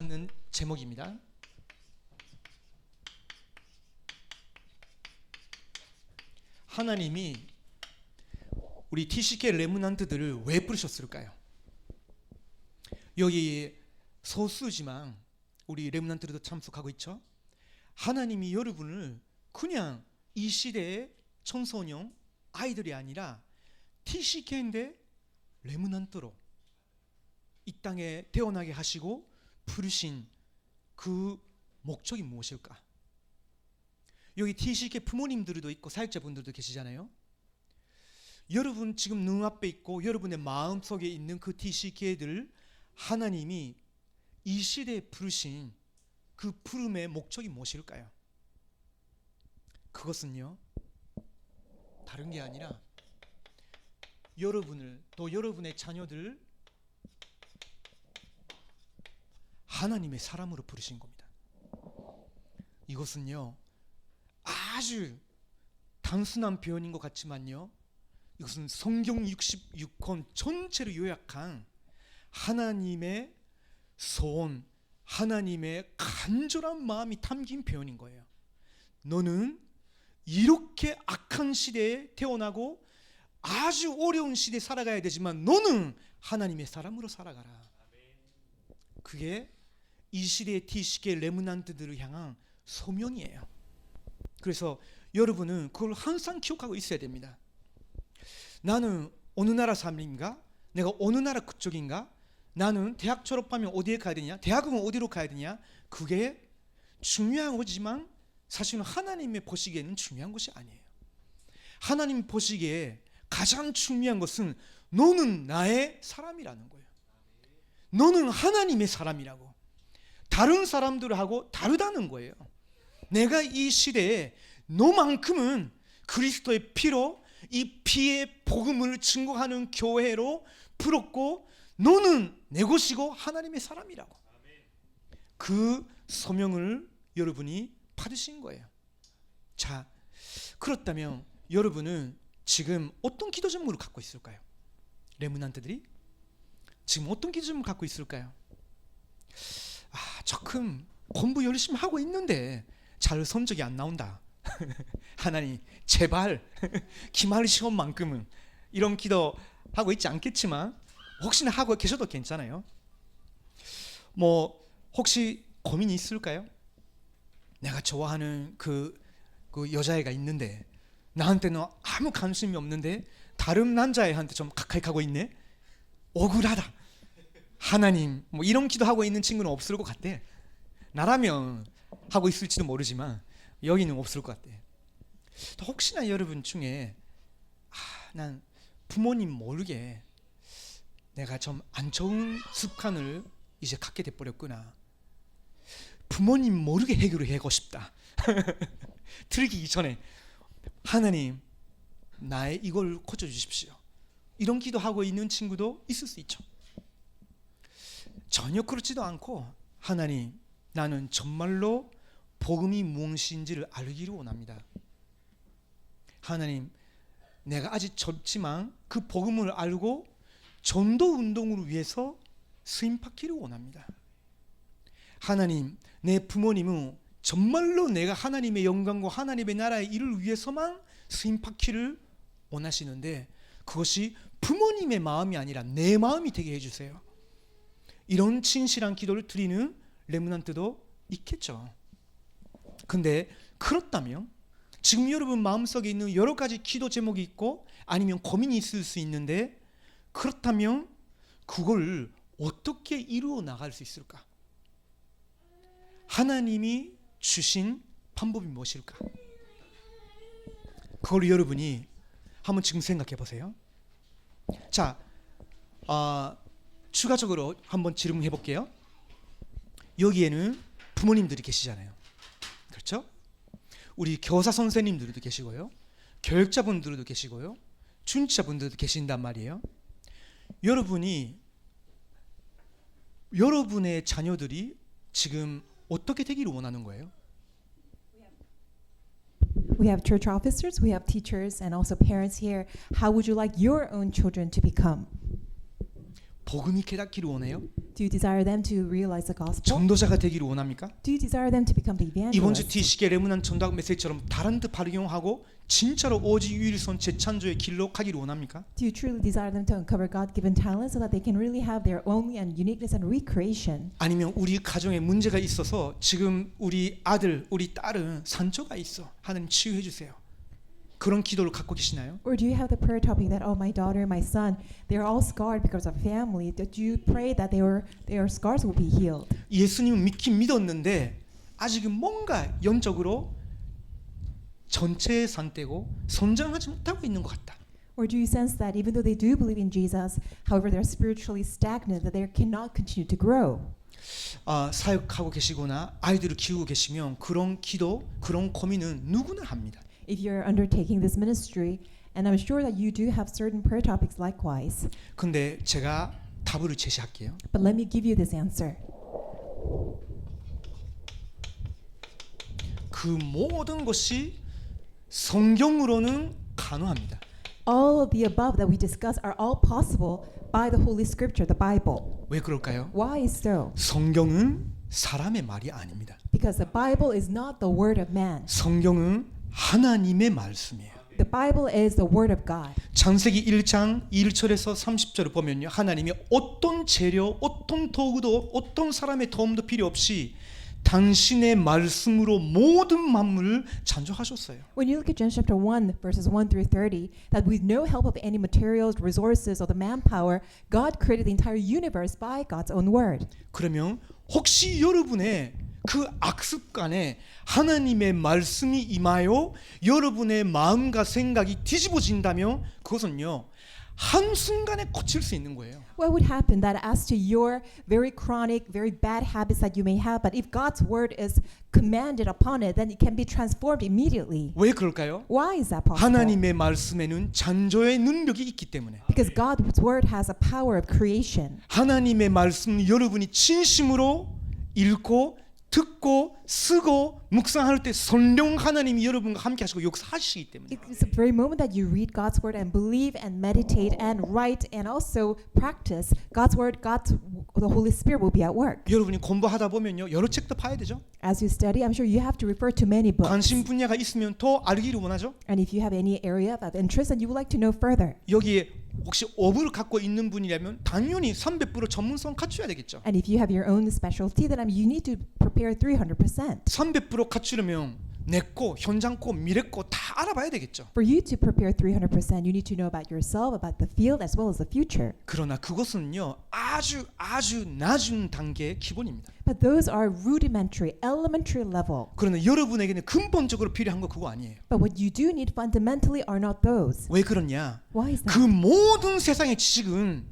는 제목입니다. 하나님이 우리 TCK 레므넌트들을 왜 부르셨을까요? 여기 소수지만 우리 레므넌트들도 참석하고 있죠. 하나님이 여러분을 그냥 이 시대의 청소년 아이들이 아니라 TCK인데 레므넌트로 이 땅에 태어나게 하시고 부르신 그 목적이 무엇일까? 여기 TCK 부모님들도 있고 사역자분들도 계시잖아요. 여러분 지금 눈앞에 있고 여러분의 마음속에 있는 그 TCK들 하나님이 이 시대에 부르신 그 부름의 목적이 무엇일까요? 그것은요, 다른 게 아니라 여러분을 또 여러분의 자녀들을 하나님의 사람으로 부르신 겁니다. 이것은요 아주 단순한 표현인 것 같지만요, 이것은 성경 66권 전체를 요약한 하나님의 소원, 하나님의 간절한 마음이 담긴 표현인 거예요. 너는 이렇게 악한 시대에 태어나고 아주 어려운 시대에 살아가야 되지만 너는 하나님의 사람으로 살아가라. 그게 이 시대의 TCK 레므넌트들을 향한 소명이에요. 그래서 여러분은 그걸 항상 기억하고 있어야 됩니다. 나는 어느 나라 사람인가? 내가 어느 나라 국적인가? 나는 대학 졸업하면 어디에 가야 되냐? 대학은 어디로 가야 되냐? 그게 중요한 거지만 사실은 하나님의 보시기에는 중요한 것이 아니에요. 하나님 보시기에 가장 중요한 것은 너는 나의 사람이라는 거예요. 너는 하나님의 사람이라고. 다른 사람들하고 다르다는 거예요. 내가 이 시대에 너만큼은 그리스도의 피로 이 피의 복음을 증거하는 교회로 부르고 너는 내 것이고 하나님의 사람이라고. 그 소명을 여러분이 받으신 거예요. 자, 그렇다면 여러분은 지금 어떤 기도 제목을 갖고 있을까요? 레므넌트들이 지금 어떤 기도 제목을 갖고 있을까요? 조금 공부 열심히 하고 있는데 잘 성적이 안 나온다. 하나님 제발 기말 시험만큼은, 이런 기도 하고 있지 않겠지만 혹시나 하고 계셔도 괜찮아요. 뭐 혹시 고민이 있을까요? 내가 좋아하는 그 여자애가 있는데 나한테는 아무 관심이 없는데 다른 남자애한테 좀 가까이 가고 있네. 억울하다. 하나님, 뭐 이런 기도하고 있는 친구는 없을 것 같아. 나라면 하고 있을지도 모르지만 여기는 없을 것 같아. 또 혹시나 여러분 중에 난 부모님 모르게 내가 좀 안 좋은 습관을 이제 갖게 돼버렸구나. 부모님 모르게 해결을 하고 싶다. 들기 전에 하나님 나의 이걸 고쳐주십시오. 이런 기도하고 있는 친구도 있을 수 있죠. 전혀 그렇지도 않고 하나님 나는 정말로 복음이 무엇인지를 알기를 원합니다. 하나님 내가 아직 젊지만 그 복음을 알고 전도 운동을 위해서 쓰임받기를 원합니다. 하나님 내 부모님은 정말로 내가 하나님의 영광과 하나님의 나라의 일을 위해서만 쓰임받기를 원하시는데 그것이 부모님의 마음이 아니라 내 마음이 되게 해주세요. 이런 진실한 기도를 드리는 레므넌트도 있겠죠. 근데 그렇다면 지금 여러분 마음속에 있는 여러 가지 기도 제목이 있고 아니면 고민이 있을 수 있는데 그렇다면 그걸 어떻게 이루어 나갈 수 있을까? 하나님이 주신 방법이 무엇일까? 그걸 여러분이 한번 지금 생각해 보세요. 자, 추가적으로 한번 질문해 볼게요. 여기에는 부모님들이 계시잖아요. 그렇죠? 우리 교사 선생님들도 계시고요. 교육자분들도 계시고요. 중직자분들도 계신단 말이에요. 여러분의 자녀들이 지금 어떻게 되기를 원하는 거예요? We have church officers, we have teachers, and also parents here. How would you like your own children to become? 복음이 깨닫기를 원해요? Do you desire them to realize the gospel? 전도자가 되기를 원합니까? Do you desire them to become the 이번 주 evangelists? T시계 레문한 전도학 메시지처럼 다른트 발용하고 진짜로 오직 유일선 재창조의 길로 가기를 원합니까? Do you truly desire them to uncover God-given talents so that they can really have their own and uniqueness and recreation? 아니면 우리 가정에 문제가 있어서 지금 우리 아들, 우리 딸은 상처가 있어. 하나님 치유해 주세요. 그런 기도를 갖고 계시나요? Or do you have the prayer topic that, oh, my daughter, my son, they're all scarred because of family? That you pray that their scars will be healed? 예수님은 믿긴 믿었는데 아직은 뭔가 영적으로 전체의 상태고 성장하지 못하고 있는 것 같다. Or do you sense that even though they do believe in Jesus, however, they're spiritually stagnant, that they cannot continue to grow? 사역하고 계시거나 아이들을 키우고 계시면 그런 기도, 그런 고민은 누구나 합니다. If you're undertaking this ministry, and I'm sure that you do have certain prayer topics likewise, 근데 제가 답을 제시할게요. but let me give you this answer. 그 모든 것이 성경으로는 가능합니다. All of the above that we discuss are all possible by the Holy Scripture, the Bible. 왜 그럴까요? Why is so? 성경은 사람의 말이 아닙니다. Because the Bible is not the word of man. 성경은 하나님의 말씀이에요. The Bible is the word of God. 창세기 1장 1절에서 30절을 보면요. 하나님이 어떤 재료, 어떤 도구도, 어떤 사람의 도움도 필요 없이 당신의 말씀으로 모든 만물을 창조하셨어요. When you look at Genesis chapter 1, verses 1 through 30, that with no help of any materials, resources, or the manpower, God created the entire universe by God's own word. 그러면 혹시 여러분의 그 악습관에 하나님의 말씀이 임하여 여러분의 마음과 생각이 뒤집어진다면 그것은요 한순간에 고칠 수 있는 거예요. What would happen that as to your very chronic, very bad habits that you may have, but if God's word is commanded upon it, then it can be transformed immediately. 왜 그럴까요? Why is that possible? 하나님의 말씀에는 창조의 능력이 있기 때문에. Because God's word has a power of creation. 하나님의 말씀 여러분이 진심으로 읽고 듣고 쓰고 묵상할 때 성령 하나님이 여러분과 함께 하시고 역사하시기 때문에. It's the very moment that you read God's word and believe and meditate and write and also practice God's word, the Holy Spirit will be at work. 여러분이 공부하다 보면요 여러 책도 봐야 되죠. As you study, I'm sure you have to refer to many books. 관심 분야가 있으면 더 알기를 원하죠. And if you have any area of interest and you would like to know further. 여기에 혹시 업을 갖고 있는 분이라면 당연히 300% 전문성 갖춰야 되겠죠. And if you have your own specialty, then you need to prepare 300%. 300% 갖추려면 내 거, 현장 거, 미래 거 다 알아봐야 되겠죠. For you to prepare 300%, you need to know about yourself, about the field, as well as the future. 그러나 그것은요 아주 낮은 단계의 기본입니다. But those are rudimentary, elementary level. 그러나 여러분에게는 근본적으로 필요한 거 그거 아니에요. But what you do need fundamentally are not those. 왜 그러냐? Why is 그 that? 모든 세상의 지식은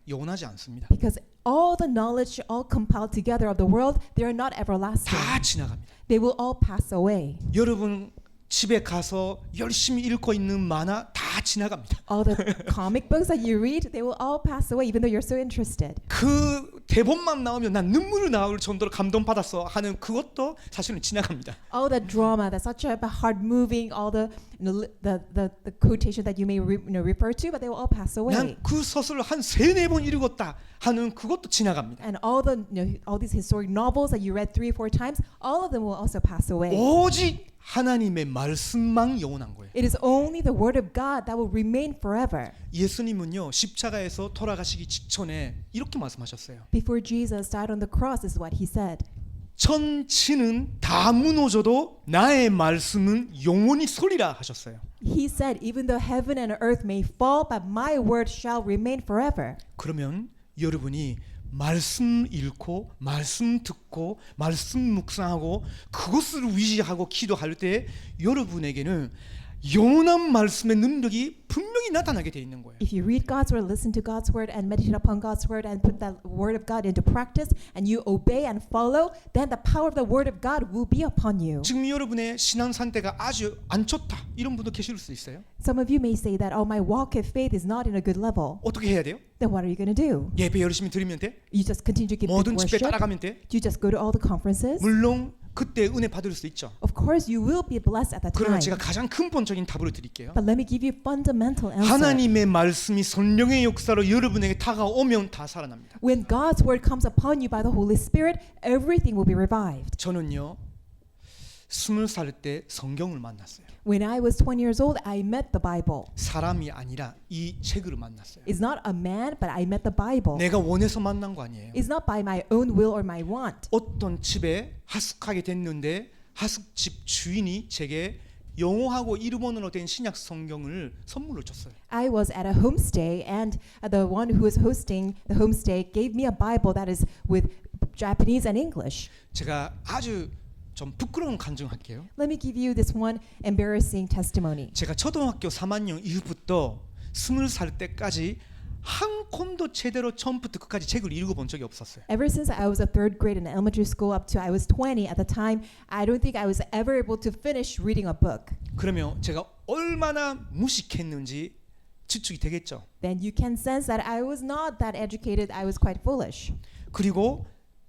영원하지 않습니다. Because all the knowledge, all compiled together of the world, they are not everlasting. 다 지나갑니다. They will all pass away. 여러분 집에 가서 열심히 읽고 있는 만화 다 지나갑니다. All the comic books that you read, they will all pass away, even though you're so interested. 그 대본만 나오면 난 눈물이 나올 정도로 감동받았어 하는 그것도 사실은 지나갑니다. All the drama, that's such a hard moving, all the the quotation that you may refer to, but they will all pass away. 난 그 소설을 한 3-4번 읽었다 하는 그것도 지나갑니다. And all the all these historic novels that you read 3-4 times, all of them will also pass away. 오직 하나님의 말씀만 영원한 거예요. It is only the word of God that will remain forever. 예수님은요 십자가에서 돌아가시기 직전에 이렇게 말씀하셨어요. Before Jesus died on the cross, this is what he said. 천지는 다 무너져도 나의 말씀은 영원히 서리라 하셨어요. He said, even though heaven and earth may fall, but my word shall remain forever. 그러면 여러분이 말씀 읽고 말씀 듣고 말씀 묵상하고 그것을 위시하고 기도할 때 여러분에게는 영원한 말씀의 능력이 분명히 나타나게 돼 있는 거예요. If you read God's word, listen to God's word, and meditate upon God's word, and put that word of God into practice, and you obey and follow, then the power of the word of God will be upon you. 지금 여러분의 신앙 상태가 아주 안 좋다 이런 분도 계실 수 있어요. Some of you may say that, oh, my walk of faith is not in a good level. 어떻게 해야 돼요? Then what are you going to do? 예배 열심히 드리면 돼? You just continue to give 모든 big 집회 worship? 따라가면 돼? Do you just go to all the conferences? 물론 그때 은혜 받을 수 있죠. Of course, you will be blessed at that 그러나 time. 제가 가장 근본적인 답을 드릴게요. But let me give you fundamental answer. 하나님의 말씀이 성령의 역사로 여러분에게 다가오면 다 살아납니다. When God's word comes upon you by the Holy Spirit, everything will be revived. 저는요 20살 때 성경을 만났어요. When I was 20 years old, I met the Bible. 사람이 아니라 이 책을 만났어요. It's not a man, but I met the Bible. 내가 원해서 만난 거 아니에요. It's not by my own will or my want. 어떤 집에 하숙하게 됐는데 하숙집 주인이 제게 영어하고 일본어로 된 신약 성경을 선물로 줬어요. I was at a homestay, and the one who was hosting the homestay gave me a Bible that is with Japanese and English. 제가 아주 좀 부끄러운 간증할게요. Let me give you this one embarrassing testimony. 제가 초등학교 3학년 이후부터 20살 때까지 한 권도 제대로 처음부터 끝까지 책을 읽어본 적이 없었어요. Ever since I was a third grade in elementary school up to I was 20 at the time, I don't think I was ever able to finish reading a book. 그러면 제가 얼마나 무식했는지 추측이 되겠죠. Then you can sense that I was not that educated. I was quite foolish. 그리고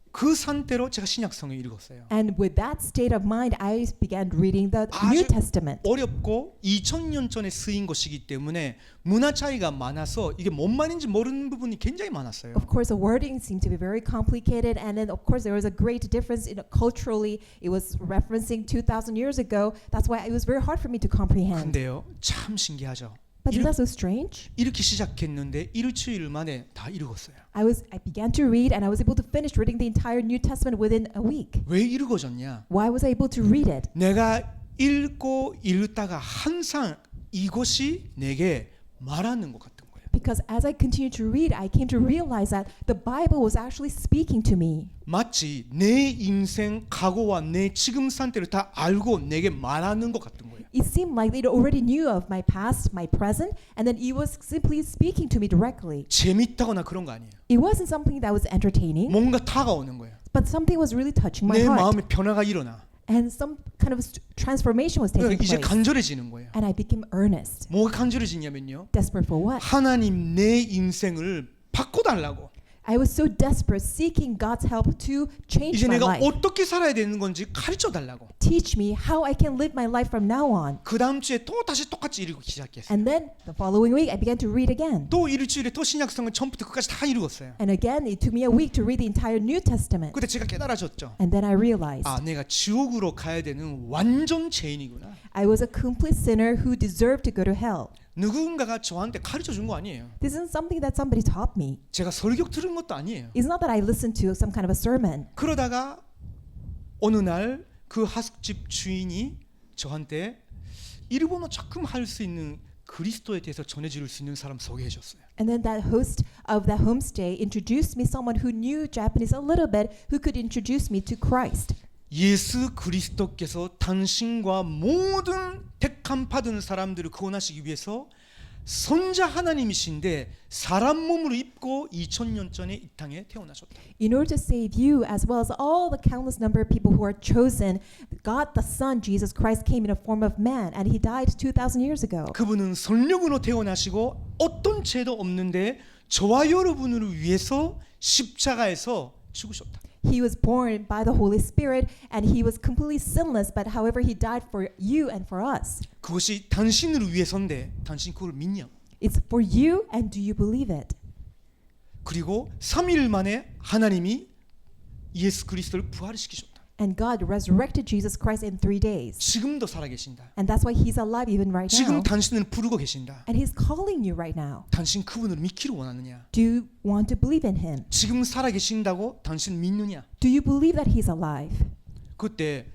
그 상태로 제가 신약 성경을 읽었어요. And with that state of mind, I began reading the New 아주 Testament. 어렵고 2000년 전에 쓰인 것이기 때문에 문화 차이가 많아서 이게 뭔 말인지 모르는 부분이 굉장히 많았어요. Of course, the wording seemed to be very complicated, and then of course there was a great difference in culturally. It was referencing 2,000 years ago. That's why it was very hard for me to comprehend. 근데요, 참 신기하죠. But isn't that so strange? 이렇게 시작했는데 일주일 만에 다 읽었어요. I began to read, and I was able to finish reading the entire New Testament within a week. 왜 읽어졌냐? Why was I able to read it? 내가 읽고 읽다가 항상 이것이 내게 말하는 것 같은 거예요. Because as I continued to read, I came to realize that the Bible was actually speaking to me. 마치 내 인생 과거와 내 지금 상태를 다 알고 내게 말하는 것 같은 거예요. It seemed like it already knew of my past, my present, and then it was simply speaking to me directly. 재밌다거나 그런 거 아니에요. It wasn't something that was entertaining, 뭔가 다가오는 거예요. but something was really touching my 내 heart. 마음에 변화가 일어나. And some kind of transformation was taking 이제 place. 간절해지는 거예요. And I became earnest. 뭐가 간절해지냐면요. Desperate for what? 하나님 내 인생을 바꿔달라고. I was so desperate, seeking God's help to change 이제 my 내가 life. 어떻게 살아야 되는 건지 가르쳐 달라고. Teach me how I can live my life from now on. 그 다음 주에 또 다시 똑같이 읽기 시작했어요. And then the following week, I began to read again. 또 일주일에 또 신약성을 처음부터 끝까지 다 읽었어요. And again, it took me a week to read the entire New Testament. 그때 제가 깨달아졌죠. And then I realized 아, 내가 지옥으로 가야 되는 완전 죄인이구나. I was a complete sinner who deserved to go to hell. 누군가가 저한테 가르쳐 준 거 아니에요. This isn't something that somebody taught me. 제가 설교 들은 것도 아니에요. It's not that I listened to some kind of a sermon. 그러다가 어느 날 그 하숙집 주인이 저한테 일본어 조금 할 수 있는 그리스도에 대해서 전해줄 수 있는 사람 소개해 줬어요. And then that host of the homestay introduced me someone who knew Japanese a little bit, who could introduce me to Christ. 예수 그리스도께서 당신과 모든 택함 받은 사람들을 구원하시기 위해서 선자 하나님이신데 사람 몸으로 입고 2000년 전에 이 땅에 태어나셨다. In order to save you as well as all the countless number of people who are chosen, God the Son, Jesus Christ, came in a form of man, and he died 2,000 years ago. 그분은 성령으로 태어나시고 어떤 죄도 없는데 저와 여러분을 위해서 십자가에서 죽으셨다. He was born by the Holy Spirit, and he was completely sinless, but however he died for you and for us. 그것이 당신을 위해서인데 당신 그걸 믿냐? It's for you, and do you believe it? 그리고 3일 만에 하나님이 예수 그리스도를 부활시키셨다. And God resurrected Jesus Christ in 3 days. 지금도 살아계신다. And that's why he's alive even right 지금 now. 당신을 부르고 계신다. And he's calling you right now. 당신 그분을 믿기를 원하느냐? Do you want to believe in him? 지금 살아계신다고 당신 믿느냐? Do you believe that he's alive? 그때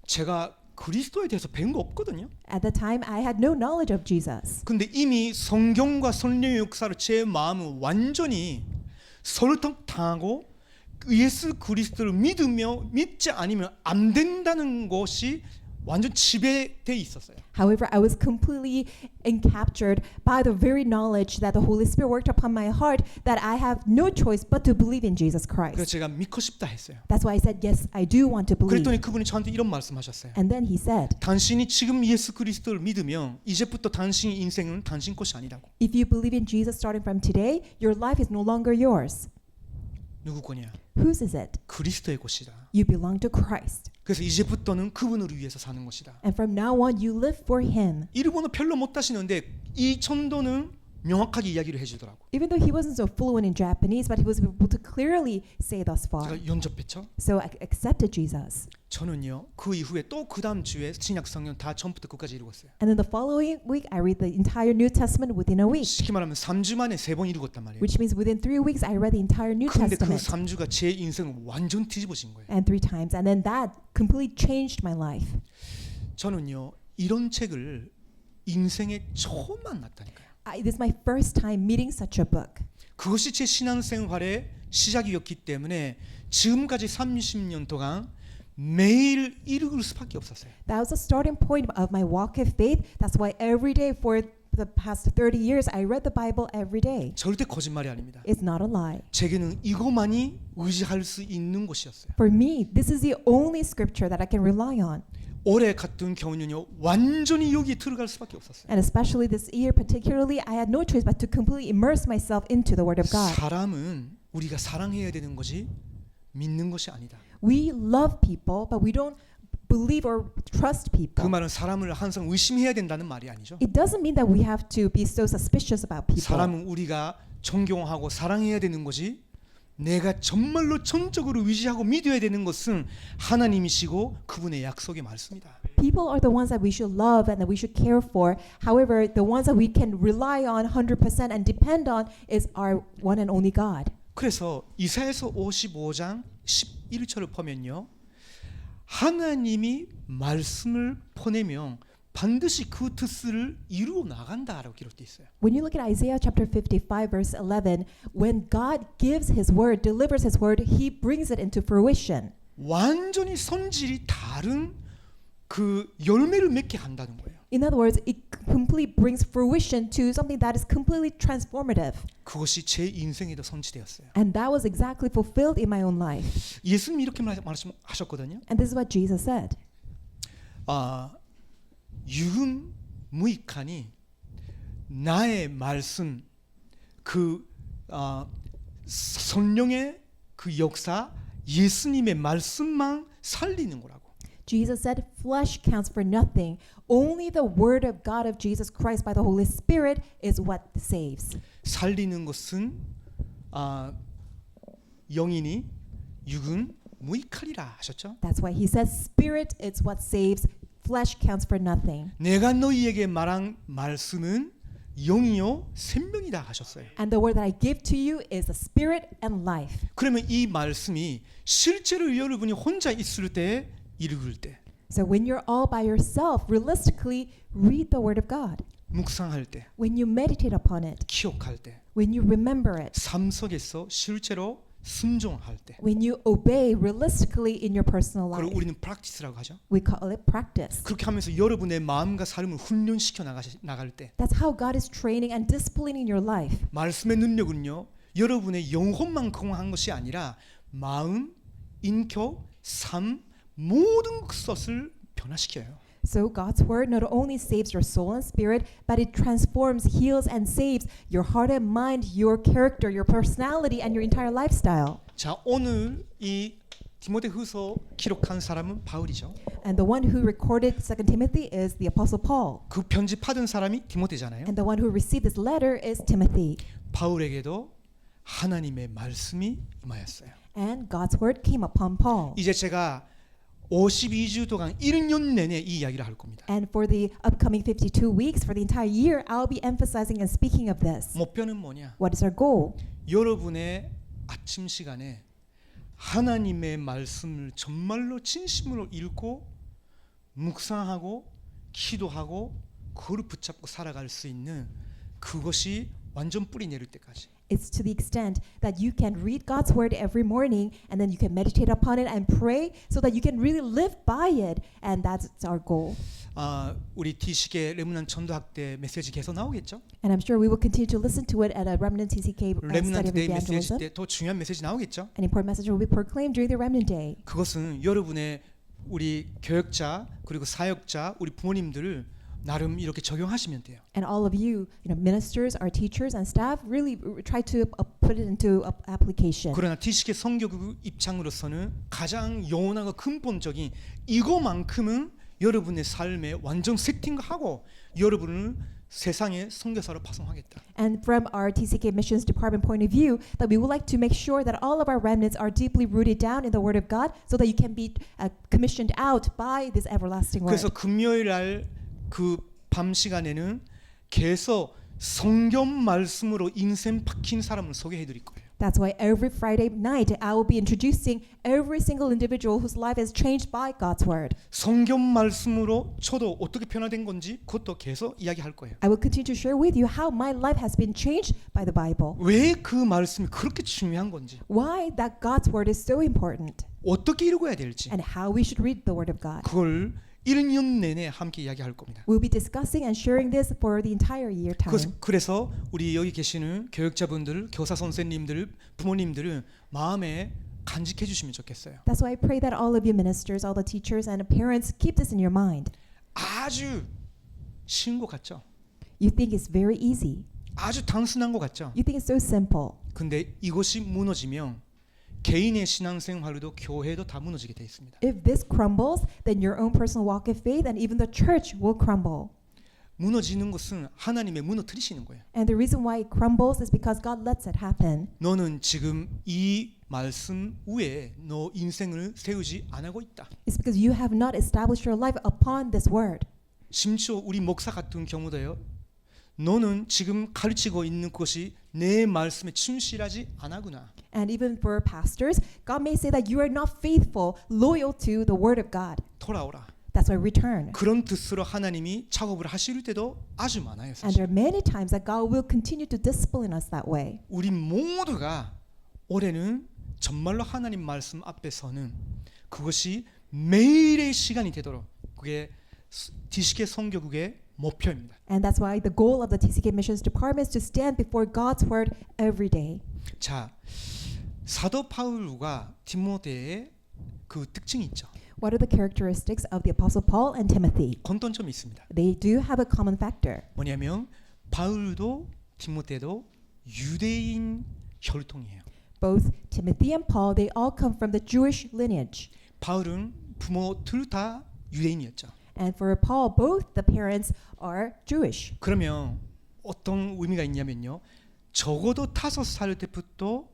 제가 그리스도에 대해서 배운 거 없거든요. At the time, I had no knowledge of Jesus. 근데 이미 성경과 성령의 역사로 제 마음은 완전히 설득당하고 예수 그리스도를 믿지 않으면 안 된다는 것이 완전 지배돼 있었어요. However, I was completely encaptured by the very knowledge that the Holy Spirit worked upon my heart that I have no choice but to believe in Jesus 그래서 Christ. 제가 믿고 싶다 했어요. That's why I said, yes, I do want to believe. 그랬더니 그분이 저한테 이런 말씀하셨어요. And then he said, 당신이 지금 예수 그리스도를 믿으면 이제부터 당신의 인생은 당신 것이 아니라고. if you believe in Jesus starting from today, your life is no longer yours. 누구 거냐? Whose is it? 그리스도의 것이다. You belong to Christ. 그래서 이제부터는 그분을 위해서 사는 것이다. And from now on, you live for Him. 일본어 별로 못 하시는데 이 전도는 명확하게 이야기를 해주더라고. Even though he wasn't so fluent in Japanese, but he was able to clearly say thus far. 제가 연접했죠. So I accepted Jesus. 저는요 그 이후에 또 그 다음 주에 신약 성경 다 처음부터 끝까지 읽었어요. And then the following week, I read the entire New Testament within a week, 쉽게 말하면 3주 만에 3번 읽었단 말이에요. which means within 3 weeks, I read the entire New 근데 그 Testament. 3주가 제 인생을 완전 뒤집어진 거예요. And 3 times. And then that completely changed my life. 저는요 이런 책을 인생에 처음 만났다니까요. This is my first time meeting such a book. 그것이 제 신앙생활의 시작이었기 때문에 지금까지 30년 동안 매일 읽을 수밖에 없었어요. That was the starting point of my walk of faith. That's why every day for the past 30 years, I read the Bible every day. 절대 거짓말이 아닙니다. It's not a lie. 제게는 이것만이 의지할 수 있는 것이었어요. For me, this is the only scripture that I can rely on. 올해 같은 경우는요 완전히 여기 들어갈 수밖에 없었어요. And especially this year particularly, I had no choice but to completely immerse myself into the Word of God. 사람은 우리가 사랑해야 되는 것이 믿는 것이 아니다. We love people, but we don't believe or trust 그 people. 말은 사람을 항상 의심해야 된다는 말이 아니죠. It doesn't mean that we have to be so suspicious about people. 사람은 우리가 존경하고 사랑해야 되는 것이 내가 정말로 전적으로 의지하고 믿어야 되는 것은 하나님이시고 그분의 약속의 말씀이다. People are the ones that we should love and that we should care for. However, the ones that we can rely on 100% and depend on is our one and only God. 그래서 이사야서 55장 11절을 보면요. 하나님이 말씀을 보내면 반드시 그 뜻을 이루어 나간다라고 기록되어 있어요. When you look at Isaiah chapter 55 verse 11, when God gives his word, delivers his word, he brings it into fruition. 완전히 성질이 다른 그 열매를 맺게 한다는 거예요. In other words, it completely brings fruition to something that is completely transformative. 그것이 제 인생에도 성취되었어요. And that was exactly fulfilled in my own life. 예수님이 이렇게 말씀하셨거든요. And this is what Jesus said. 유무익하니 나의 말씀 그 성령의 그 역사 예수님의 말씀만 살리는 거라고. Jesus said, flesh counts for nothing. Only the word of God of Jesus Christ by the Holy Spirit is what saves. 살리는 것은 영이니 육은 무익하리라 하셨죠. That's why he says, spirit is what saves. Flesh counts for nothing. 내가 너희에게 말한 말씀은 영이요 생명이다 하셨어요. And the word that I give to you is the spirit and life. 그러면 이 말씀이 실제로 여러분이 혼자 있을 때 읽을 때 So when you're all by yourself, realistically read the word of God. 묵상할 때 When you meditate upon it, 기억할 때 when you remember it, 삶 속에서 실제로 순종할 때 when you obey realistically in your personal 그걸 life. 우리는 practice라고 하죠. We call it practice. 그렇게 하면서 여러분의 마음과 삶을 훈련시켜 나갈 때 That's how God is training and disciplining your life. 말씀의 능력은요 여러분의 영혼만 강화한 것이 아니라 마음, 인격, 삶 모든 것을 변화시켜요. So God's word not only saves your soul and spirit, but it transforms, heals, and saves your heart and mind, your character, your personality, and your entire lifestyle. 자 오늘 이 디모데후서 기록한 사람은 바울이죠. And the one who recorded 2 Timothy is the Apostle Paul. 그 편지 받은 사람이 디모데잖아요. And the one who received this letter is Timothy. 바울에게도 하나님의 말씀이 임하였어요. And God's word came upon Paul. 이제 제가 52주 동안 1년 내내 이 이야기를 할 겁니다. And for the upcoming 52 weeks, for the entire year, I'll be emphasizing and speaking of this. 목표는 뭐냐? What is our goal? 여러분의 아침 시간에 하나님의 말씀을 정말로 진심으로 읽고 묵상하고 기도하고 그를 붙잡고 살아갈 수 있는 그것이 완전 뿌리 내릴 때까지. It's to the extent that you can read God's word every morning and then you can meditate upon it and pray so that you can really live by it. And that's our goal. 우리 D식의 레문넌트 전도학 때 메시지 계속 나오겠죠? And I'm sure we will continue to listen to it at a Remnant TCK study 레문넌트 of 데이 메시지 evangelism. 때 더 중요한 메시지 나오겠죠? An important message will be proclaimed during the Remnant Day. 그것은 여러분의 우리 교역자 그리고 사역자 우리 부모님들을 나름 이렇게 적용하시면 돼요. And all of you, ministers, our teachers and staff, really try to put it into application. 그러나 디식의 성교국 입장으로서는 가장 영원하고 근본적인 이거만큼은 여러분의 삶에 완전 세팅하고 여러분을 세상의 선교사로 파송하겠다. And from our TCK Missions Department point of view, that we would like to make sure that all of our remnants are deeply rooted down in the Word of God, so that you can be commissioned out by this everlasting Word. 그래서 금요일 날 그 밤 시간에는 계속 성경 말씀으로 인생 바뀐 사람을 소개해 드릴 거예요. That's why every Friday night I will be introducing every single individual whose life is changed by God's Word. 성경 말씀으로 저도 어떻게 변화된 건지 그것도 계속 이야기할 거예요. I will continue to share with you how my life has been changed by the Bible. 왜 그 말씀이 그렇게 중요한 건지, Why that God's Word is so important, 어떻게 읽어야 될지, and how we should read the Word of God. 그걸 1년 내내 함께 이야기할 겁니다. We'll be discussing and sharing this for the entire year time. 그래서 우리 여기 계시는 교육자분들, 교사 선생님들, 부모님들은 마음에 간직해 주시면 좋겠어요. That's why I pray that all of you ministers, all the teachers and parents keep this in your mind. 아주 쉬운 것 같죠? You think it's very easy. 아주 단순한 것 같죠? You think it's so simple. 근데 이것이 무너지면 개인의 신앙생활도 교회도 다 무너지게 돼 있습니다. If this crumbles, then your own personal walk of faith and even the church will crumble. 무너지는 것은 하나님의 무너뜨리시는 거예요. And the reason why it crumbles is because God lets it happen. 너는 지금 이 말씀 위에 너 인생을 세우지 않고 있다. It's because you have not established your life upon this word. 심지어 우리 목사 같은 경우도요. 너는 지금 가르치고 있는 것이 내 말씀에 충실하지 않아구나. And even for pastors, God may say that you are not faithful, loyal to the word of God. 돌아오라. That's why return. 그런 뜻으로 하나님이 작업을 하실 때도 아주 많아요. And 사실. there are many times that God will continue to discipline us that way. 우리 모두가 올해는 정말로 하나님 말씀 앞에서는 그것이 매일의 시간이 되도록 그게 디식의 선교국의 목표입니다. And that's why the goal of the TCK Missions Department is to stand before God's word every day. 자, 사도 바울과 디모데의 그 특징이 있죠. What are the characteristics of the Apostle Paul and Timothy? 공통점이 있습니다. They do have a common factor. 뭐냐면 바울도 디모데도 유대인 혈통이에요. Both Timothy and Paul, they all come from the Jewish lineage. 바울은 부모 둘 다 유대인이었죠. And for Paul, both the parents are Jewish. 그러면 어떤 의미가 있냐면요. 적어도 5살 때부터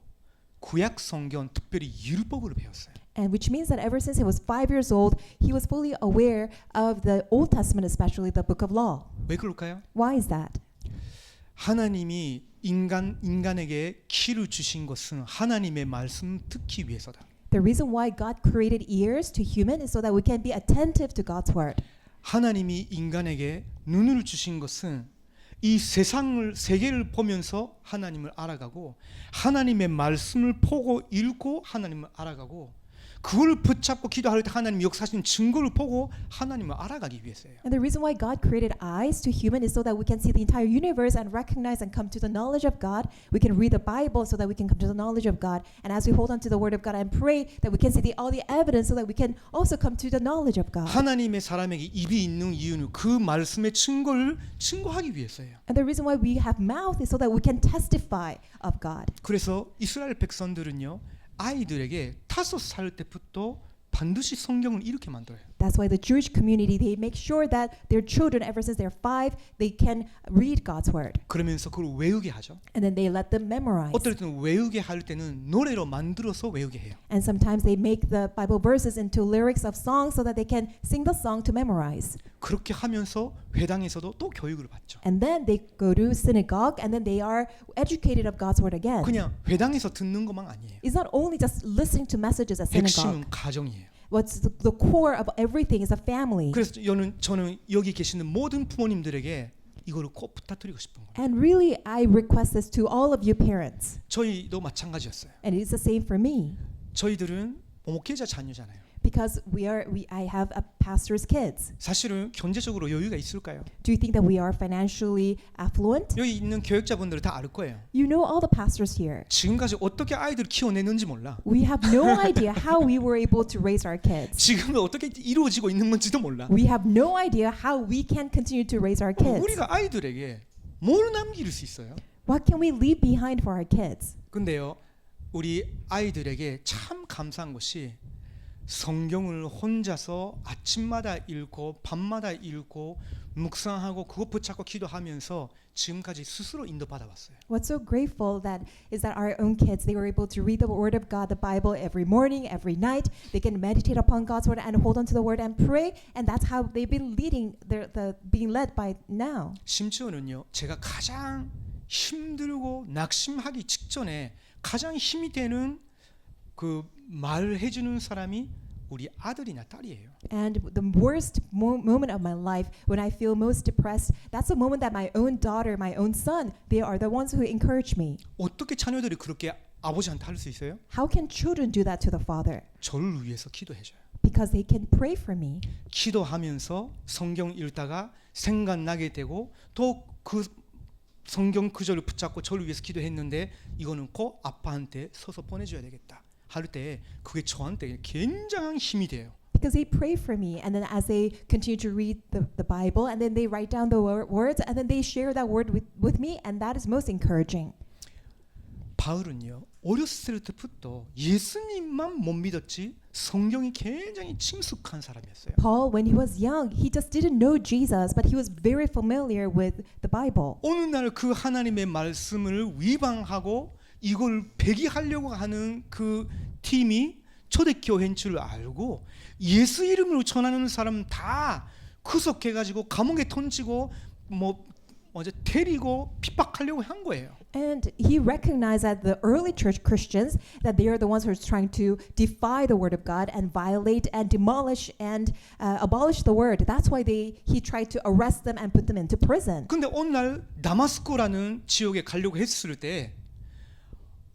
구약 성경, 특별히 율법을 배웠어요. And which means that ever since he was 5 years old, he was fully aware of the Old Testament, especially the Book of Law. 왜 그럴까요? Why is that? 하나님이 인간에게 귀를 주신 것은 하나님의 말씀 듣기 위해서다. The reason why God created ears to human is so that we can be attentive to God's word. 하나님이 인간에게 눈을 주신 것은 이 세계를 보면서 하나님을 알아가고 하나님의 말씀을 보고 읽고 하나님을 알아가고 그걸 붙잡고 기도할 때 하나님 역사하시는 증거를 보고 하나님을 알아가기 위해서예요. And the reason why God created eyes to human is so that we can see the entire universe and recognize and come to the knowledge of God. We can read the Bible so that we can come to the knowledge of God. And as we hold on to the word of God and pray that we can see all the evidence so that we can also come to the knowledge of God. 하나님의 사람에게 입이 있는 이유는 그 말씀의 증거를 증거하기 위해서예요. And the reason why we have mouth is so that we can testify of God. 그래서 이스라엘 백성들은요. 아이들에게 5살 때부터 반드시 성경을 이렇게 만들어요. That's why the Jewish community, they make sure that their children, ever since they're 5, they can read God's word. 그러면서 그걸 외우게 하죠. And then they let them memorize. 어떨 때는 외우게 할 때는 노래로 만들어서 외우게 해요. And sometimes they make the Bible verses into lyrics of songs so that they can sing the song to memorize. 그렇게 하면서 회당에서도 또 교육을 받죠. And then they go to synagogue and then they are educated of God's word again. 그냥 회당에서 듣는 것만 아니에요. It's not only just listening to messages at synagogue. 핵심은 가정이에요. What's the core of everything is a family. 그래서 저는 여기 계시는 모든 부모님들에게 이거를 꼭 부탁드리고 싶은 거예요. And really, I request this to all of you parents. 저희도 마찬가지였어요. And it's the same for me. 저희들은 목회자 자녀잖아요. Because I have a pastor's kids. 사실은 경제적으로 여유가 있을까요? Do you think that we are financially affluent? 여기 있는 교육자분들은 다 알 거예요. You know all the pastors here. 지금까지 어떻게 아이들을 키워내는지 몰라. We have no idea how we were able to raise our kids. 지금은 어떻게 이루어지고 있는 건지도 몰라. We have no idea how we can continue to raise our kids. 우리가 아이들에게 뭘 남길 수 있어요? What can we leave behind for our kids? 근데요, 우리 아이들에게 참 감사한 것이 성경을 혼자서 아침마다 읽고 밤마다 읽고 묵상하고 그것 붙잡고 기도하면서 지금까지 스스로 인도받아 왔어요. What's so grateful that is that our own kids, they were able to read the Word of God, the Bible every morning, every night. They can meditate upon God's Word and hold on to the Word and pray, and that's how they've been leading, being led by now. 심지어는요, 제가 가장 힘들고 낙심하기 직전에 가장 힘이 되는 그 말을 해주는 사람이 우리 아들이나 딸이에요. And the worst moment of my life, when I feel most depressed, that's the moment that my own daughter, my own son, they are the ones who encourage me. 어떻게 자녀들이 그렇게 아버지한테 할 수 있어요? How can children do that to the father? 저를 위해서 기도해줘요. Because they can pray for me. 기도하면서 성경 읽다가 생각나게 되고 또 그 성경 구절을 붙잡고 저를 위해서 기도했는데 이거는 꼭 아빠한테 서서 보내줘야 되겠다 할 때 그게 저한테 굉장한 힘이 돼요. Because they pray for me, and then as they continue to read the Bible, and then they write down the words, and then they share that word with me, and that is most encouraging. 바울은요, 어렸을 때부터 예수님만 못 믿었지 성경이 굉장히 친숙한 사람이었어요. Paul, when he was young, he just didn't know Jesus, but he was very familiar with the Bible. 어느 날 그 하나님의 말씀을 위반하고 이걸 배기하려고 하는 그 팀이 초대교회인 줄 알고 예수 이름으로 전하는 사람 다 구속해가지고 감옥에 던지고 뭐 어제 때리고 핍박하려고 한 거예요. And he recognized that the early church Christians, that they are the ones who are trying to defy the word of God and violate and demolish and abolish the word. That's why he tried to arrest them and put them into prison. 근데 어느 날 다마스코라는 지역에 가려고 했을 때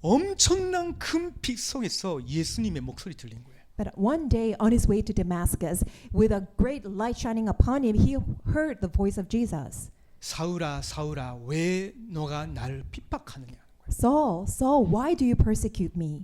엄청난 큰 빛 속에서 예수님의 목소리 들린 거예요. But one day on his way to Damascus, with a great light shining upon him, he heard the voice of Jesus. 사울아 사울아 왜 너가 나를 핍박하느냐. Saul, Saul, why do you persecute me?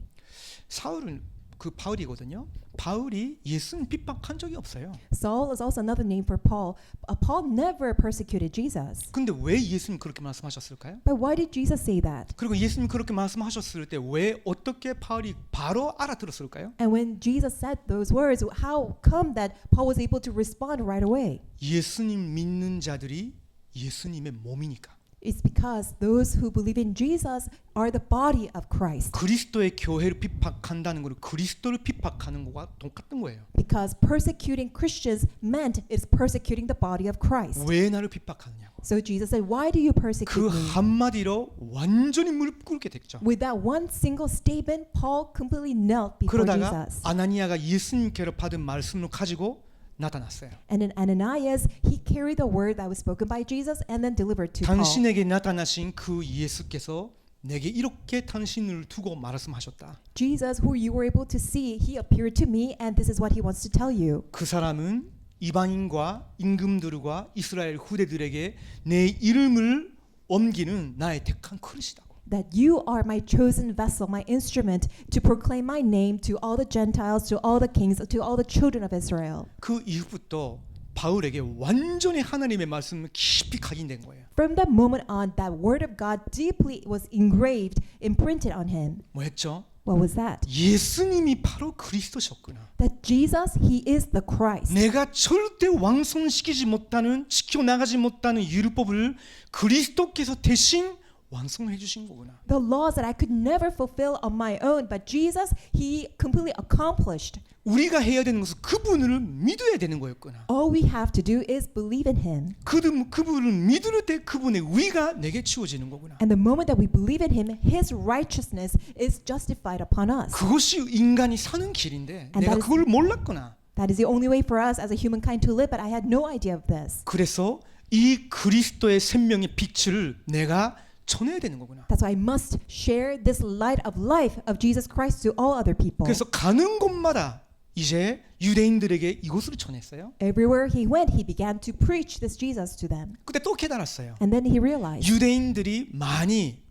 사울은 그 바울이거든요. 바울이 예수님 핍박한 적이 없어요. Saul is also another name for Paul. Paul never persecuted Jesus. 근데 왜 예수님 그렇게 말씀하셨을까요? But why did Jesus say that? 그리고 예수님 그렇게 말씀하셨을 때 왜 어떻게 바울이 바로 알아들었을까요? And when Jesus said those words, how come that Paul was able to respond right away? 예수님 믿는 자들이 예수님의 몸이니까. It's because those who believe in Jesus are the body of Christ. 그리스도의 교회를 핍박한다는 걸 그리스도를 핍박하는 것과 똑같은 거예요. Because persecuting Christians meant it's persecuting the body of Christ. 왜 나를 핍박하느냐고. So Jesus said, why do you persecute 그 me? 한마디로 완전히 무릎 꿇게 됐죠. With that one single statement, Paul completely knelt before 그러다가 Jesus. 아나니아가 예수님께로 받은 말씀을 가지고 나타났어요. And then Ananias, he carried the word that was spoken by Jesus and then delivered to Paul. 당신에게 나타나신 그 예수께서 내게 이렇게 당신을 두고 말씀하셨다. Jesus, who you were able to see, he appeared to me, and this is what he wants to tell you. 그 사람은 이방인과 임금들과 이스라엘 후대들에게 내 이름을 옮기는 나의 택한 그릇이다. That you are my chosen vessel, my instrument to proclaim my name to all the Gentiles, to all the kings, to all the children of Israel. 그 이후부터 바울에게 완전히 하나님의 말씀을 깊이 각인된 거예요. From that moment on, that word of God deeply was engraved, imprinted on him. 뭐 했죠? What was that? 예수님이 바로 그리스도셨구나. That Jesus, he is the Christ. 내가 절대 완성시키지 못하는 지켜나가지 못하는 율법을 그리스도께서 대신 완성해 주신 거구나. The laws that I could never fulfill on my own, but Jesus, he completely accomplished. 우리가 해야 되는 것은 그분을 믿어야 되는 거였구나. All we have to do is believe in him. 그분을 믿을 때 그분의 의가 내게 치워지는 거구나. And the moment that we believe in him, his righteousness is justified upon us. 그것이 인간이 사는 길인데 And 내가 that is- 그걸 몰랐구나. That is the only way for us as a humankind to live, but I had no idea of this. 그래서 이 그리스도의 생명의 빛을 내가 전해야 되는 거구나. That's why I must share this light of life of Jesus Christ to all other people. 그래서 가는 곳마다 이제 유대인들에게 이것을 전했어요. Everywhere he went, he began to preach this Jesus to them. 그때 또 깨달았어요. And then he realized 유대인들이 많이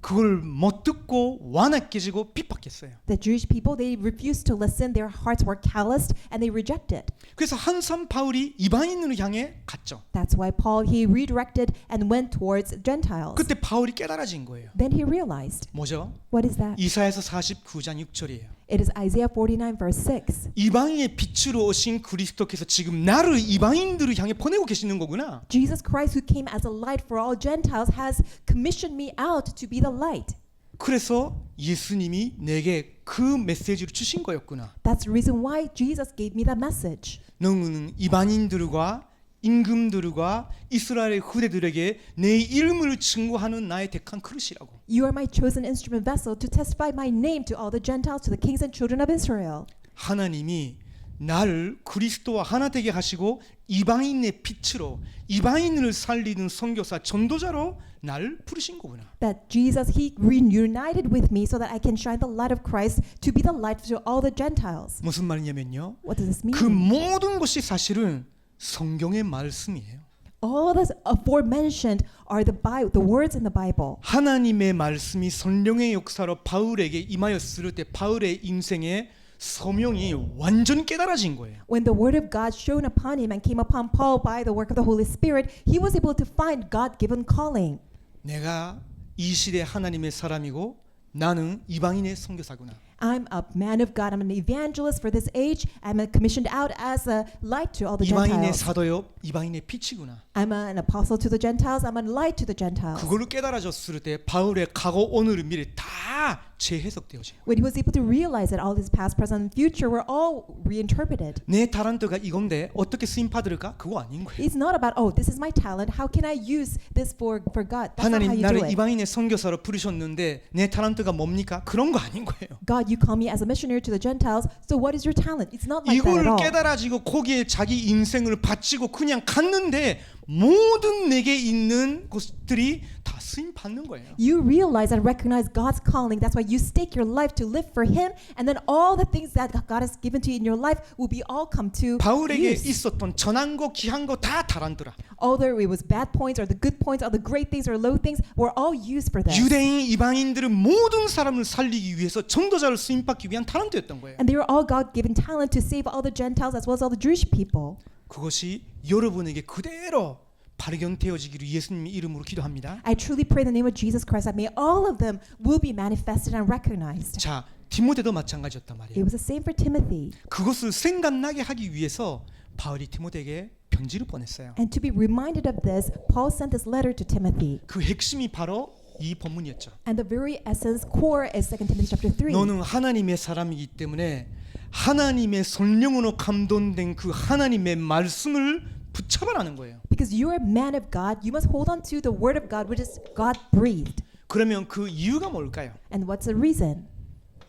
그걸 못 듣고 완악해지고 핍박했어요. the Jewish people, they refused to listen. Their hearts were calloused and they rejected. 그래서 한참 바울이 이방인으로 향해 갔죠. That's why Paul, he redirected and went towards Gentiles. 그때 바울이 깨달아진 거예요. Then he realized, 뭐죠? what is that? 이사야서 49장 6절이에요. It is Isaiah 49 verse 6. 이방인의 빛으로 오신 그리스도께서 지금 나를 이방인들을 향해 보내고 계시는 거구나. Jesus Christ, who came as a light for all Gentiles, has commissioned me out to be the light. 그래서 예수님이 내게 그 메시지를 주신 거였구나. That's the reason why Jesus gave me that message. 너는 이방인들과 임금들과 이스라엘의 후대들에게 내 이름을 증거하는 나의 택한 그릇이라고. You are my chosen instrument vessel to testify my name to all the Gentiles, to the kings and children of Israel. 하나님이 나를 그리스도와 하나 되게 하시고 이방인의 빛으로 이방인을 살리는 선교사 전도자로 나를 부르신 거구나. That Jesus, he reunited with me so that I can shine the light of Christ to be the light to all the Gentiles. 무슨 말이냐면요. What does this mean? 그 모든 것이 사실은 성경의 말씀이에요. All this aforementioned are the words in the Bible. 하나님의 말씀이 성령의 역사로 바울에게 임하였을 때 바울의 인생에 소명이 완전 깨달아진 거예요. When the word of God shone upon him and came upon Paul by the work of the Holy Spirit, he was able to find God-given calling. 내가 이 시대 하나님의 사람이고 나는 이방인의 선교사구나. I'm a man of God. I'm an evangelist for this age. I'm commissioned out as a light to all the 이방인의 Gentiles. 사도요, 이방인의 빛이구나. I'm an apostle to the Gentiles. I'm a light to the Gentiles. 그걸로 깨달아졌을 때 바울의 과거, 오늘, 미래 다 재해석되어져요. When he was able to realize that all his past, present, and future were all reinterpreted. 내 타란트가 이건데 어떻게 쓰임 받을까? 그거 아닌 거예요. It's not about, oh, this is my talent. How can I use this for God? That's not how 하나님 you do 나를 it. 이방인의 선교사로 부르셨는데 내 타란트가 뭡니까? 그런 거 아닌 거예요. God, you call me as a missionary to the Gentiles. So what is your talent? It's not like that at 이걸 all. 깨달아지고 거기에 자기 인생을 바치고 그냥 갔는데 모든 내게 있는 것들이 다 쓰임 받는 거예요. You realize and recognize God's calling. That's why you stake your life to live for Him, and then all the things that God has given to you in your life will be all come to 바울에게 use. 있었던 전한 거 귀한 거 다 타란트라. Although it was bad points or the good points or the great things or low things, were all used for this. 유대인 이방인들은 모든 사람을 살리기 위해서 전도자를 쓰임 받기 위한 타란트였던 거예요. And they were all God-given talent to save all the Gentiles as well as all the Jewish people. 그것이 여러분에게 그대로 발견되어지기를 예수님의 이름으로 기도합니다. I truly pray in the name of Jesus Christ that may all of them will be manifested and recognized. 자, 디모데도 마찬가지였단 It 말이에요. was the same for Timothy. 그것을 생각나게 하기 위해서 바울이 디모데에게 편지를 보냈어요. And to be reminded of this, Paul sent this letter to Timothy. 그 핵심이 바로 이 본문이었죠. And the very essence, core is 2 Timothy chapter 3. 너는 하나님의 사람이기 때문에 하나님의 성령으로 감동된 그 하나님의 말씀을 붙잡아라는 거예요. Because you are a man of God, you must hold on to the word of God, which is God breathed. 그러면 그 이유가 뭘까요? And what's the reason?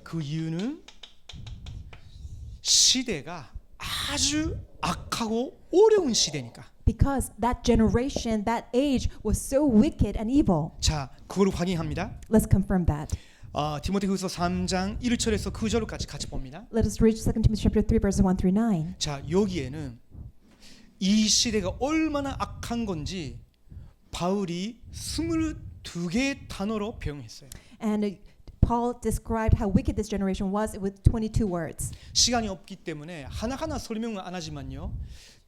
그 이유는 시대가 아주 악하고 어려운 시대니까. Because that generation, that age was so wicked and evil. 자, 그걸 확인합니다. Let's confirm that. 디모데후서 3장 1절에서 9절까지 같이 봅니다. Let us read 2 Timothy chapter 3 verses 1 through 9. 자, 여기에는 이 시대가 얼마나 악한 건지 바울이 22개의 단어로 표현했어요. And Paul described how wicked this generation was with 22 words. 시간이 없기 때문에 하나하나 설명을 안 하지만요.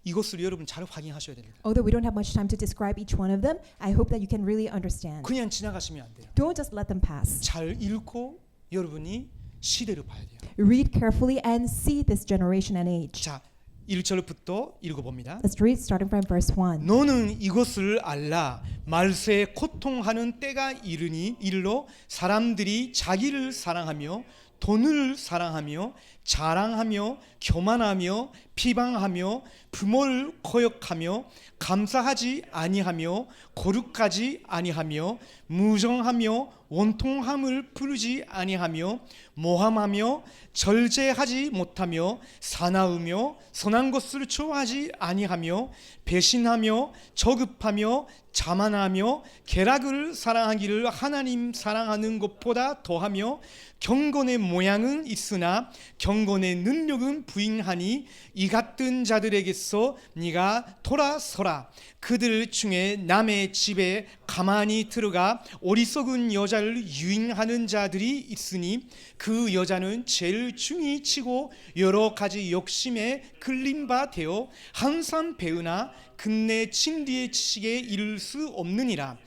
이것을 여러분 잘 확인하셔야 됩니다. Although we don't have much time to describe each one of them, I hope that you can really understand. 그냥 지나가시면 안 돼요. Don't just let them pass. 잘 읽고 여러분이 시대를 봐야 돼요. Read carefully and see this generation and age. 자, 1절부터 읽어봅니다. Let's read starting from verse 1. 너는 이것을 알라. 말세에 고통하는 때가 이르러 사람들이 자기를 사랑하며 돈을 사랑하며 자랑하며 교만하며 비방하며 부모를 거역하며 감사하지 아니하며 거룩하지 아니하며 무정하며 원통함을 부르지 아니하며 모함하며 절제하지 못하며 사나우며 선한 것을 좋아하지 아니하며 배신하며 저급하며 자만하며 쾌락을 사랑하기를 하나님 사랑하는 것보다 더하며 경건의 모양은 있으나 경건의 능력은 부인하니 이 같은 자들에게서 네가 돌아서라. 그들 중에 남의 집에 가만히 들어가 어리석은 여자를 유인하는 자들이 있으니 그 여자는 죄를 중히 치고 여러 가지 욕심에 끌린 바 되어 항상 배우나 끝내 진리의 지식에 이를 수 없느니라.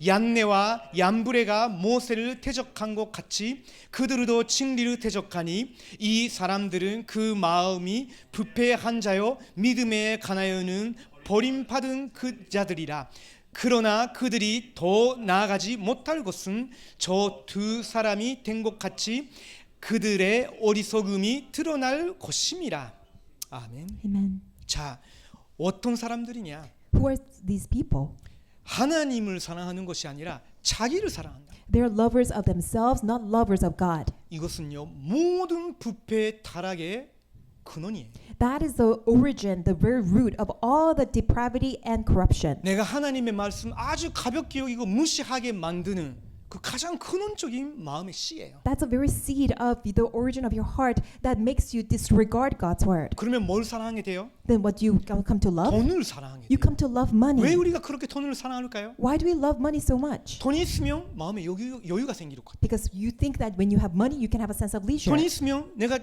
얀네와 얀브레가 모세를 대적한 것 같이 그들도 진리를 대적하니 이 사람들은 그 마음이 부패한 자요 믿음에 관하여는 버림받은 그 자들이라. 그러나 그들이 더 나아가지 못할 것은 저 두 사람이 된 것 같이 그들의 어리석음이 드러날 것임이라. 아멘. Amen. 자, 어떤 사람들이냐? Who are these people? 하나님을 사랑하는 것이 아니라 자기를 사랑한다. They are lovers of themselves, not lovers of God. 이것은요 모든 부패 타락의 근원이에요. That is the origin, the very root of all the depravity and corruption. 내가 하나님의 말씀 아주 가볍게 여기고 무시하게 만드는 그 가장 근원적인 마음의 씨예요. That's a very seed of the origin of your heart that makes you disregard God's word. 그러면 뭘 사랑하게 돼요? Then what do you come to love? 돈을 사랑하게 You 돼요. come to love 왜 money. 우리가 그렇게 돈을 사랑할까요? Why do we love money so much? 돈이 있으면 마음에 여유가 생길 것 같아요. Because you think that when you have money, you can have a sense of leisure. 돈이 있으면 내가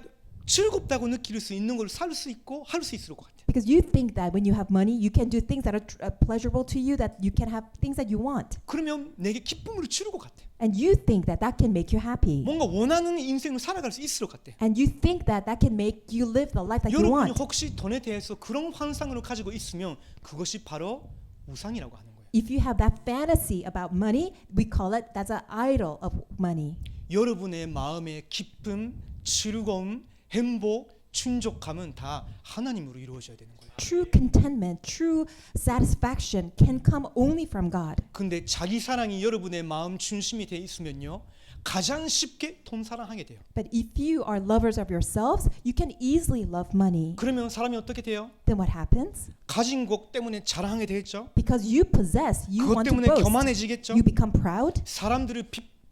즐겁다고 느낄 수 있는 걸 살 수 있고 할 수 있을 것 같아요. Because you think that when you have money, you can do things that are pleasurable to you, that you can have things that you want. 그러면 내게 기쁨을 주는 것 같아요. And you think that that can make you happy. 뭔가 원하는 인생을 살아갈 수 있을 것 같아요. And you think that that can make you live the life that you 여러분이 want. 혹시 돈에 대해서 그런 환상을 가지고 있으면 그것이 바로 우상이라고 하는 거예요. If you have that fantasy about money, we call it that's an idol of money. 여러분의 마음의 기쁨, 즐거움, 행복, 충족함은 다 하나님으로 이루어져야 되는 거예요. True contentment, true satisfaction can come only from God. 근데 자기 사랑이 여러분의 마음 중심이 돼 있으면요. 가장 쉽게 돈 사랑하게 돼요. But if you are lovers of yourselves, you can easily love money. 그러면 사람이 어떻게 돼요? Then what happens? 가진 것 때문에 자랑하게 되겠죠. Because you possess, you 그것 want to 때문에 boast. 교만해지겠죠. You become proud, 사람들을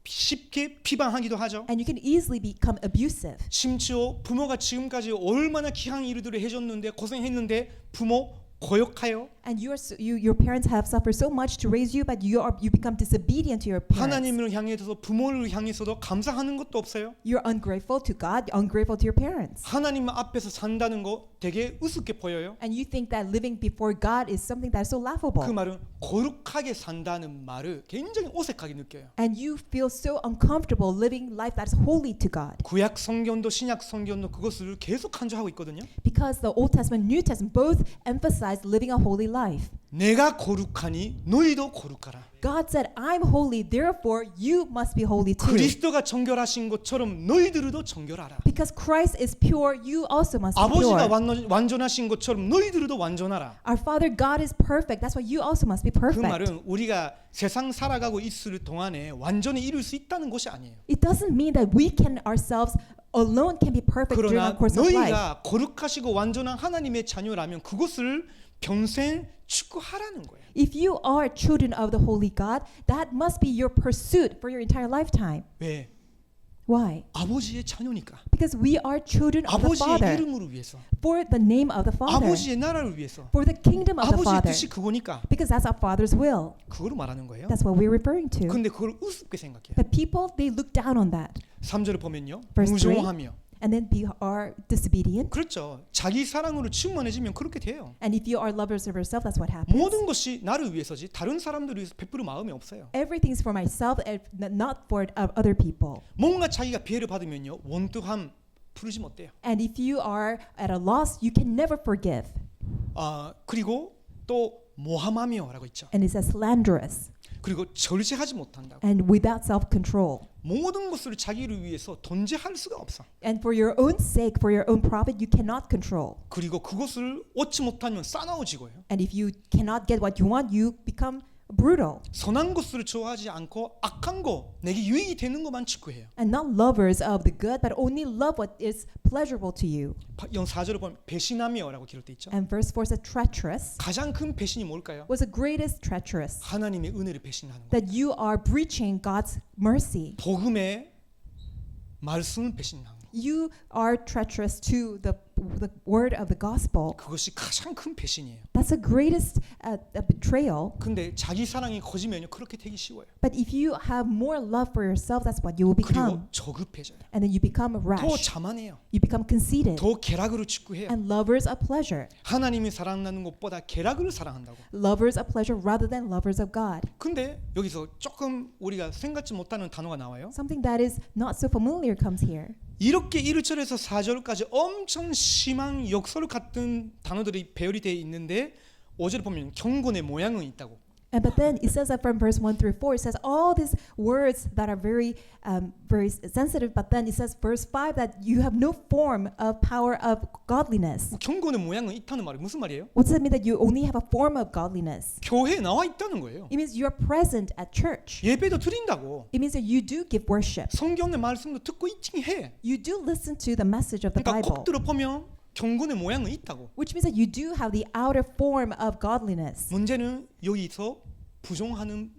쉽게 비방하기도 하죠. and you can easily become abusive. 심지어 부모가 지금까지 얼마나 귀한 일들을 해줬는데 고생했는데 부모 고역하여 And your parents have suffered so much to raise you, but you become disobedient to your parents. 하나님을 향해서 부모를 향해서도 감사하는 것도 없어요. You're ungrateful to God, ungrateful to your parents. 하나님 앞에서 산다는 거 되게 우습게 보여요. And you think that living before God is something that is so laughable. 그 말은 거룩하게 산다는 말을 굉장히 어색하게 느껴요. And you feel so uncomfortable living life that is holy to God. 구약 성경도 신약 성경도 그것을 계속 강조하고 있거든요. Because the Old Testament, New Testament both emphasize living a holy life. 내가 거룩하니 너희도 거룩하라. God said, I'm holy, therefore you must be holy too. 그리스도가 정결하신 것처럼 너희들도 정결하라. Because Christ is pure, you also must be 아버지가 pure. 완전하신 것처럼 너희들도 완전하라. Our Father God is perfect, that's why you also must be 그 perfect. 말은 우리가 세상 살아가고 있을 동안에 완전히 이룰 수 있다는 것이 아니에요. It doesn't mean that we can ourselves alone can be perfect during 그러나 our course of life. 너희가 거룩하시고 완전한 하나님의 자녀라면 그것을 평생 추구하라는 거예요. If you are children of the Holy God, that must be your pursuit for your entire lifetime. 왜? Why? 아버지의 자녀니까. Because we are children of the 아버지의 Father, 이름으로 위해서. for the name of the Father, 아버지의 나라를 위해서. for the kingdom of the 아버지의 Father. 뜻이 그거니까. Because that's our Father's will. 그거로 말하는 거예요. That's what we're referring to. 근데 그걸 우습게 생각해요. But people, they look down on that. 3절을 보면요. Verse 3. 무종하며. And then are disobedient. 그렇죠. 자기 사랑으로 충만해지면 그렇게 돼요. And if you are lovers of yourself, that's what happens. 모든 것이 나를 위해서지 다른 사람들을 위해서 베풀을 마음이 없어요. Everything's for myself, not for other people. 뭔가 자기가 피해를 받으면요. 원투함 부르지 못해요. And if you are at a loss, you can never forgive. 그리고 또 모함하며라고 있죠. And it says slanderous 그리고 절제하지 못한다고. and without self-control. 모든 것을 자기를 위해서 돈제할 수가 없어. And for your own sake, for your own profit, you cannot control. 그리고 그것을 얻지 못하면 싸나워지고요. And if you cannot get what you want, you become brutal. 선한 것을 좋아하지 않고 악한 거, 내게 유익이 되는 것만 추구해요. And not lovers of the good, but only love what is pleasurable to you. 4절을 보면 배신하며라고 기록돼 있죠. And verse 4 says treacherous. 가장 큰 배신이 뭘까요? Was the greatest treacherous? 하나님의 은혜를 배신하는 거. That you are breaching God's mercy. 복음의 말씀을 배신하는 거. you are treacherous to the word of the gospel. 그것이 가장 큰 배신이에요. That's the greatest betrayal. 근데 자기 사랑이 커지면요 그렇게 되기 쉬워요. But if you have more love for yourself, that's what you will 그리고 become. 저급해져요. And then you become 더 rash. 자만해요. You become conceited 더 쾌락으로 직구해요. and lovers of pleasure. 하나님이 사랑하는 것보다 쾌락을 사랑한다고. Lovers of pleasure rather than lovers of God. 근데 여기서 조금 우리가 생각지 못하는 단어가 나와요. Something that is not so familiar comes here. 이렇게 1절에서 4절까지 엄청 심한 역설 같은 단어들이 배열이 되어 있는데 5절에 보면 경건의 모양은 있다고. And but then it says that from verse 1 through 4, it says all these words that are very sensitive, but then it says verse 5 that you have no form of power of godliness. 경건의 모양은 있다는 말이 무슨 말이에요? What does it mean that you only have a form of godliness? 교회에 나와 있다는 거예요. It means you are present at church. 예배도 드린다고. It means that you do give worship. 성경의 말씀도 듣고 있긴 해. You do listen to the message of the 그러니까 Bible, 콕 들어 보면 경건의 모양은 있다고. which means that you do have the outer form of godliness. 문제는 여기서 부정하는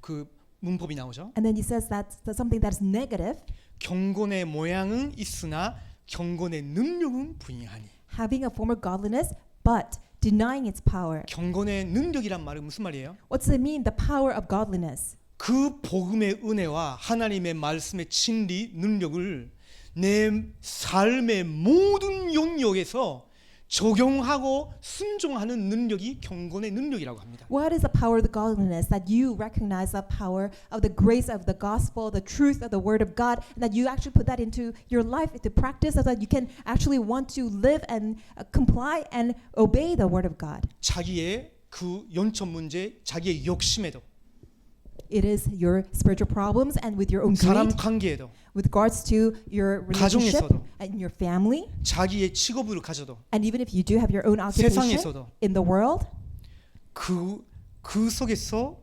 그 문법이 나오죠. And then he says that's something that's negative, 경건의 모양은 있으나 경건의 능력은 부인하니. having a form of godliness, but denying its power. 경건의 능력이란 말은 무슨 말이에요? What does it mean, the power of godliness? 그 복음의 은혜와 하나님의 말씀의 진리 능력을 내 삶의 모든 영역에서 적용하고 순종하는 능력이 경건의 능력이라고 합니다. What is the power of the godliness? That you recognize the power of the grace of the gospel, the truth of the word of God, and that you actually put that into your life, into practice, so that you can actually want to live and comply and obey the word of God. 자기의 그 연천 문제, 자기의 욕심에도, It is your spiritual problems and with your own 사람 greed, 관계에도, with regards to your relationship 가정에서도, and your family, 자기의 직업을 가져도, and even if you do have your own occupation 세상에서도 in the world, 그 속에서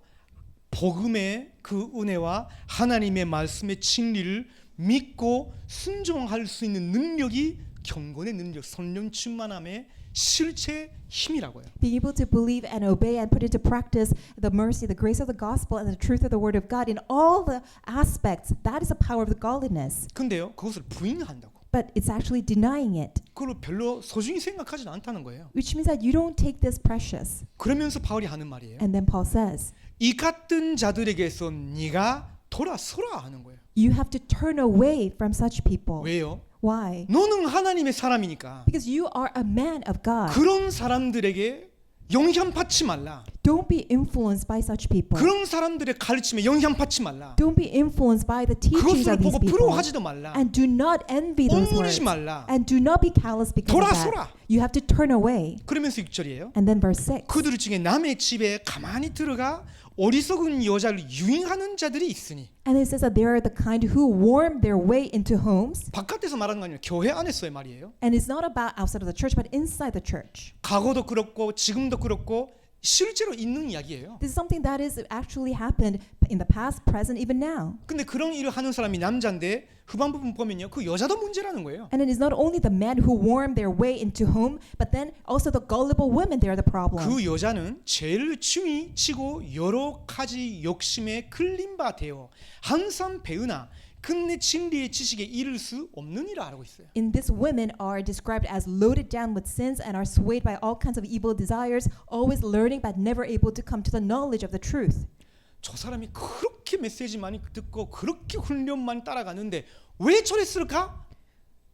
복음의 그 은혜와 하나님의 말씀의 진리를 믿고 순종할 수 있는 능력이 경건의 능력, 성령 충만함의 실체 힘이라고요. being able to believe and obey and put into practice the mercy, the grace of the gospel, and the truth of the word of God in all the aspects, that is the power of the godliness. 근데요, 그것을 부인한다고. But it's actually denying it, 그걸 별로 소중히 생각하지 않다는 거예요. which means that you don't take this precious. 그러면서 바울이 하는 말이에요. And then Paul says, 이 같은 자들에게서 네가 돌아서라 하는 거예요. you have to turn away from such people. 왜요? Why? 너는 하나님의 사람이니까 Because you are a man of God. 그런 사람들에게 영향받지 말라. Don't be influenced by such people. 그런 사람들의 가르침에 영향받지 말라. Don't be influenced by the teachings 그것을 of these 보고 people. 부러워하지도 말라. And do not envy those words. 옹졸하지 말라. And do not be callous because of 돌아서라. that. You have to turn away. 그러면서 6절이에요. And then verse 6. 그들 중에 남의 집에 가만히 들어가 어리석은 여자를 유인하는 자들이 있으니. And it says that they are the kind who worm their way into homes. 바깥에서 말하는 거 아니라 교회 안에서의 말이에요. And it's not about outside of the church, but inside the church. 과거도 그렇고 지금도 그렇고 실제로 있는 이야기예요. This is something that is actually happened in the past, present, even now. 근데 그런 일을 하는 사람이 남자인데 후반 부분 보면요, 그 여자도 문제라는 거예요. And it is not only the men who worm their way into home, but then also the gullible women, they are the problem. 그 여자는 죄를 중히 치고 여러 가지 욕심에 끌린 바 되어 항상 배우나 끝내 진리의 지식에 이를 수 없느니라 하고 있어요. In this, women are described as loaded down with sins and are swayed by all kinds of evil desires, always learning but never able to come to the knowledge of the truth. 저 사람이 그렇게 메시지 많이 듣고 그렇게 훈련 많이 따라가는데 왜 저랬을까?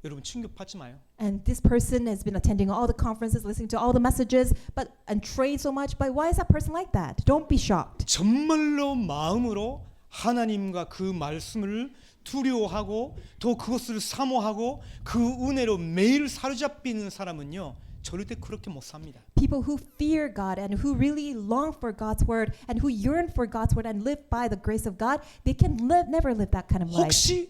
여러분 충격받지 마요. And this person has been attending all the conferences, listening to all the messages, and trained so much. But why is that person like that? Don't be shocked. 정말로 마음으로 하나님과 그 말씀을 두려워하고 또 그것을 사모하고 그 은혜로 매일 사로잡히는 사람은요 절대 그렇게 못 삽니다. People who fear God and who really long for God's word and who yearn for God's word and live by the grace of God, they can never live that kind of life. 혹시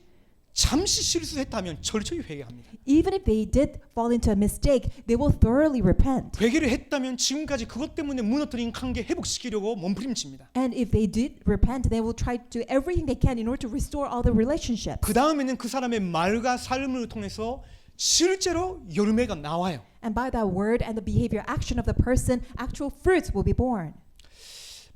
잠시 실수했다면 철저히 회개합니다. Even if they did fall into a mistake, they will thoroughly repent. 회개를 했다면 지금까지 그것 때문에 무너뜨린 관계 회복시키려고 몸부림칩니다. And if they did repent, they will try to do everything they can in order to restore all the relationships. 그 다음에는 그 사람의 말과 삶을 통해서 실제로 열매가 나와요. And by that word and the behavior action of the person, actual fruits will be born.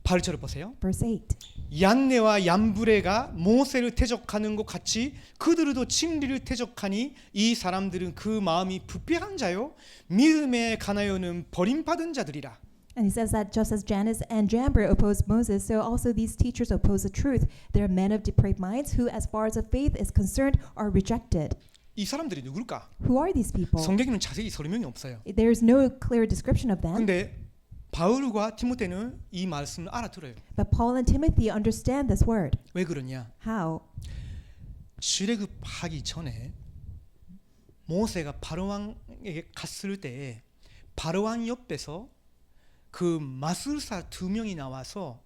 8절을 보세요. Verse 8. 얀네와 얀브레가 모세를 대적하는 것 같이 그들도 진리를 대적하니 이 사람들은 그 마음이 부패한 자요 믿음에 가나요는 버림받은 자들이라. And he says that just as Jannes and Jambres opposed Moses, so also these teachers oppose the truth. They are men of depraved minds who, as far as the faith is concerned, are rejected. 이 사람들이 누굴까? Who are these people? 성경에는 자세히 설명이 없어요. There's no clear description of them. 근데 바울과 티모테는 이 말씀을 알아들어요. But Paul and Timothy understand this word. 왜 그러냐? How? 출애굽하기 전에 모세가 바로왕에게 갔을 때 바로왕 옆에서 그 마술사 2명이 나와서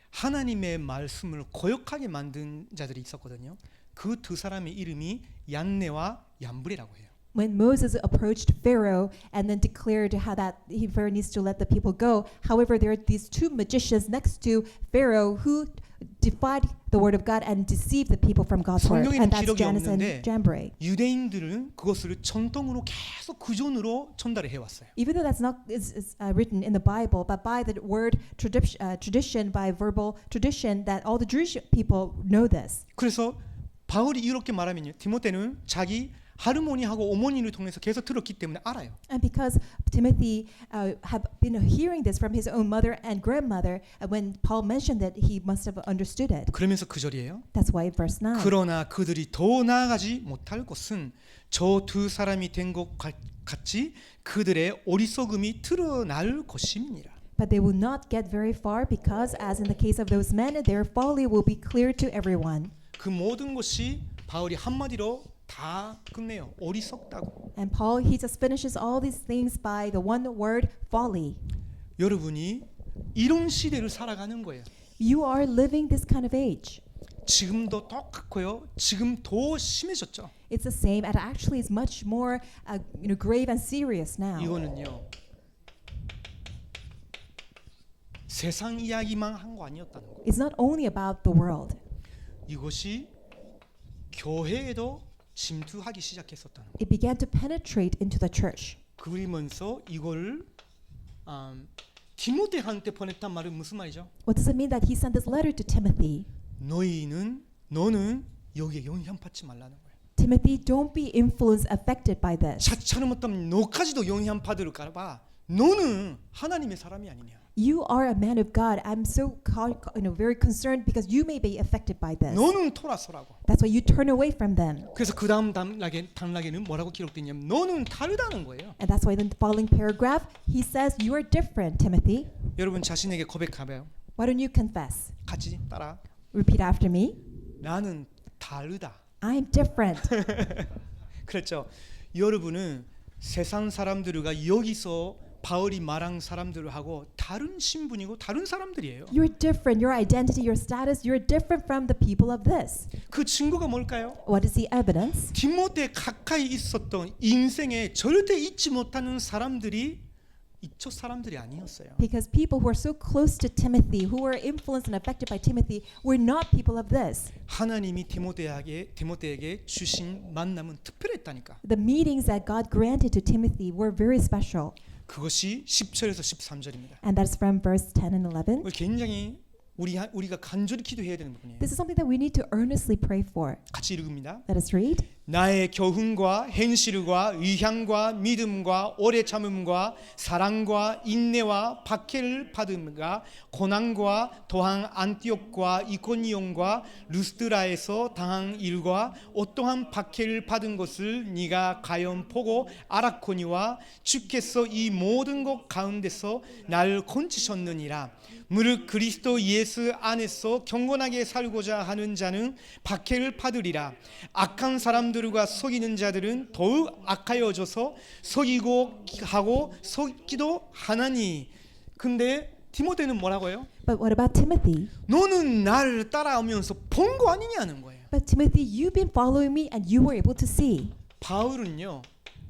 하나님의 말씀을 거역하게 만든 자들이 있었거든요. 그 두 사람의 이름이 얀네와 얀브레라고 해요. When Moses approached Pharaoh and then declared how that Pharaoh needs to let the people go, however, there are these two magicians next to Pharaoh who defied the word of God and deceived the people from God's word. 성경에는 And that's 기록이 Jannes and 없는데 Jambres. 유대인들은 그것을 전통으로 계속 구전으로 전달해 해왔어요. Even though that's not is written in the Bible, but by the word tradition, by verbal tradition, that all the Jewish people know this. 그래서 바울이 이렇게 말하면요, 티모테는 자기 할머니하고 어머니를 통해서 계속 들었기 때문에 알아요. And because Timothy have been hearing this from his own mother and grandmother, when Paul mentioned that, he must have understood it. 그러면서 그 절이에요. That's why verse 9. 그러나 그들이 더 나아가지 못할 것은 저 두 사람이 된 것 같이 그들의 어리석음이 드러날 것임이니라. But they will not get very far because, as in the case of those men, their folly will be clear to everyone. 그 모든 것이 바울이 한마디로 다 끝내요. 어리석다고. And Paul, he just finishes all these things by the one word, folly. 여러분이 이런 시대를 살아가는 거예요. You are living this kind of age. 지금도 똑같고요. 지금 더 심해졌죠. It's the same, and actually is much more grave and serious now. 이거는요. 세상 이야기만 한 거 아니었다는 거예요. It's not only about the world. 이것이 교회에도 침투하기 시작했었다는 거예요. It began to penetrate into the church. 그러면서 이걸 디모데한테 보냈단 말은 무슨 말이죠? What does it mean that he sent this letter to Timothy? 너는 여기에 영향받지 말라는 거예요. Timothy, don't be influenced, affected by this. 잘못하면 너까지도 영향받을까 봐. 너는 하나님의 사람이 아니냐. You are a man of God. I'm so very concerned because you may be affected by this. 너는 돌아서라고. That's why you turn away from them. 그래서 그 다음 단락에는 뭐라고 기록되냐면 너는 다르다는 거예요. And that's why in the following paragraph, he says, you are different, Timothy. 여러분 자신에게 고백하봐요. Why don't you confess? 같이 따라. Repeat after me. 나는 다르다. I'm different. 그렇죠. 여러분은 세상 사람들과 여기서 바울이 말한 사람들하고 다른 신분이고 다른 사람들이에요. You're different. Your identity, your status, you're different from the people of this. 그 증거가 뭘까요? What is the evidence? 디모데 가까이 있었던 인생에 절대 잊지 못하는 사람들이 이쪽 사람들이 아니었어요. Because people who are so close to Timothy, who were influenced and affected by Timothy, were not people of this. 하나님이 디모데에게 주신 만남은 특별했다니까. The meetings that God granted to Timothy were very special. 그것이 10절에서 13절입니다. And that's from verse 10 and 11. 굉장히 우리가 간절히 기도해야 되는 부분이에요. This is something that we need to earnestly pray for. 같이 읽습니다. Let us read. 나의 교훈과 행실과 의향과 믿음과 오래 참음과 사랑과 인내와 박해를 받음과 고난과 또한 안티옥과 이코니온과 루스드라에서 당한 일과 어떠한 박해를 받은 것을 네가 가연 보고 알았거니와 주께서 이 모든 것 가운데서 날 건지셨느니라. 무릇 그리스도 예수 안에서 경건하게 살고자 하는 자는 박해를 받으리라. 악한 사람들과 속이는 자들은 더욱 악하여져서 속이고 하고 속기도 하나니. 근데 디모데는 뭐라고요? But what about Timothy? 너는 나를 따라오면서 본 거 아니냐는 거예요. But Timothy, you've been following me and you were able to see. 바울은요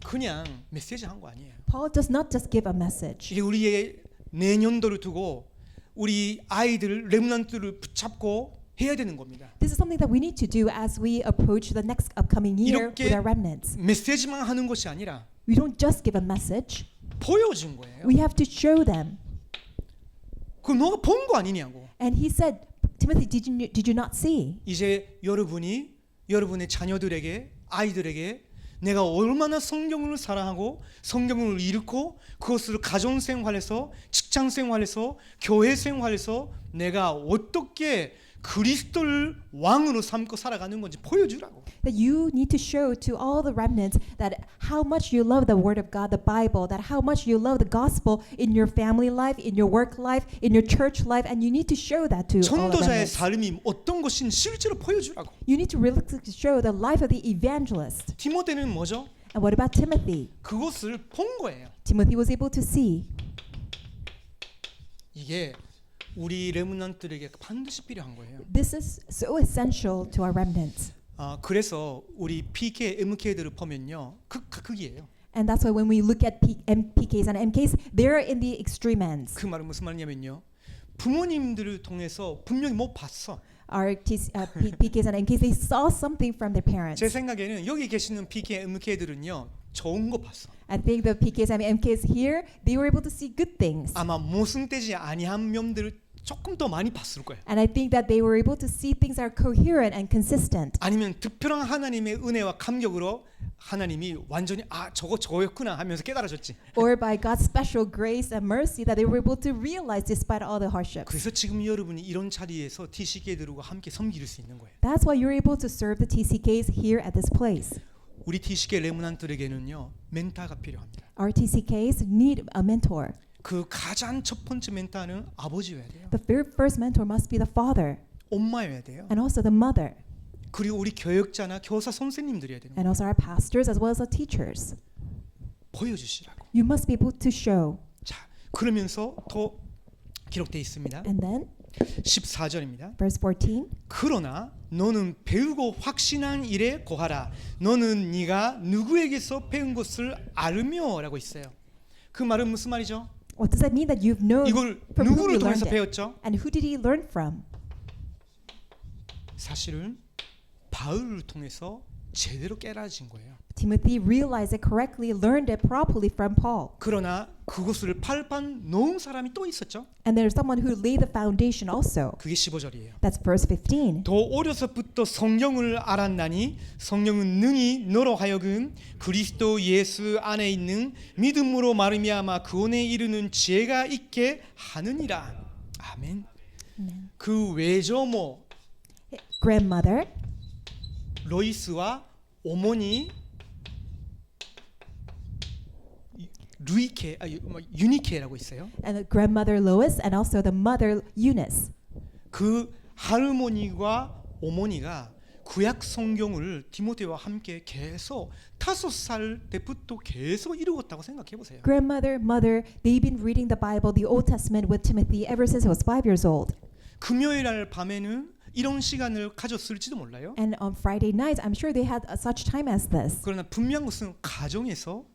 그냥 메시지 한 거 아니에요. Paul does not just give a message. 이게 우리의 내년도를 두고 우리 아이들 렘넌트를 붙잡고 해야 되는 겁니다. This is something that we need to do as we approach the next upcoming year with our remnants. 메시지만 하는 것이 아니라 We don't just give a message. 보여준 거예요. We have to show them. 그 너가 본 거 아니냐고. And he said, Timothy, did you not see? 이제 여러분의 자녀들에게 아이들에게 내가 얼마나 성경을 사랑하고 성경을 읽고 그것을 가정 생활에서 직장 생활에서 교회 생활에서 내가 어떻게 그리스도를 왕으로 삼고 살아가는 건지 보여주라고. That you need to show to all the remnants that how much you love the Word of God, the Bible, that how much you love the gospel in your family life, in your work life, in your church life, and you need to show that to all the 전도자의 remnants. 삶이 어떤 것인지 실제로 보여주라고. You need to really show the life of the evangelist. 디모데는 뭐죠? And what about Timothy? 그것을 본 거예요. Timothy was able to see. 이게 우리 레문난트들에게 반드시 필요한 거예요. This is so essential to our remnants. 그래서 우리 PK, MK들을 보면요, 극이에요. And that's why when we look at PKs and MKs, they're in the extreme ends. 그 말은 무슨 말이냐면요, 부모님들을 통해서 분명히 못 봤어. Our PKs and MKs, they saw something from their parents. 제 생각에는 여기 계시는 PK, MK들은요, 좋은 거 봤어. I think the PKs and MKs here, they were able to see good things. 아마 모순되지 아니한 면들을 조금 더 많이 봤을 거예요. And I think that they were able to see things that are coherent and consistent. 아니면 특별한 하나님의 은혜와 감격으로 하나님이 완전히 저거였구나 하면서 깨달아졌지. Or by God's special grace and mercy that they were able to realize despite all the hardships. 그래서 지금 여러분이 이런 자리에서 TCK들과 함께 섬길 수 있는 거예요. That's why you're able to serve the TCKs here at this place. 우리 TCK 레문난트에게는요, 멘타가 필요합니다. Our TCKs need a mentor. 그 가장 첫 번째 멘타는 아버지여야 돼요. The very first mentor must be the father 엄마여야 돼요. and also the mother 그리고 우리 교역자나 교사 선생님들이어야 되는 거예요. and also our pastors as well as the teachers. 보여주시라고. You must be able to show. 자, 그러면서 더 기록되어 있습니다. And then 14절입니다. verse 14. 그러나 너는 배우고 확신한 일에 고하라. 너는 네가 누구에게서 배운 것을 알며라고 있어요. 그 말은 무슨 말이죠? What does that mean that you've known 이걸 from whom 누구를 you learned 통해서 it? 배웠죠? And who did he learn from? 사실은 바울을 통해서 제대로 깨달아진 거예요. Timothy realized it correctly, learned it properly from Paul. 그러나 그것을 팔판 놓은 사람이 또 있었죠. And there's someone who laid the foundation also. 그게 15절이에요. That's verse 15. 더 어려서부터 성경을 알았나니 성령은 능히 너로 하여금 그리스도 예수 안에 있는 믿음으로 말미암아 구원에 이르는 지혜가 있게 하느니라. 아멘. Amen. 그 외조모 Grandmother 로이스와 어머니 유니케라고 있어요. and the grandmother Lois and also the mother Eunice. 그 할머니와 어머니가 구약 성경을 디모데와 함께 계속 5살 때부터 계속 읽었다고 생각해 보세요. Grandmother, mother, they've been reading the Bible, the Old Testament with Timothy ever since he was 5 years old. 금요일 날 밤에는 이런 시간을 가졌을지도 몰라요. And on Friday nights, I'm sure they had such time as this. 그러나 분명한 것은 가정에서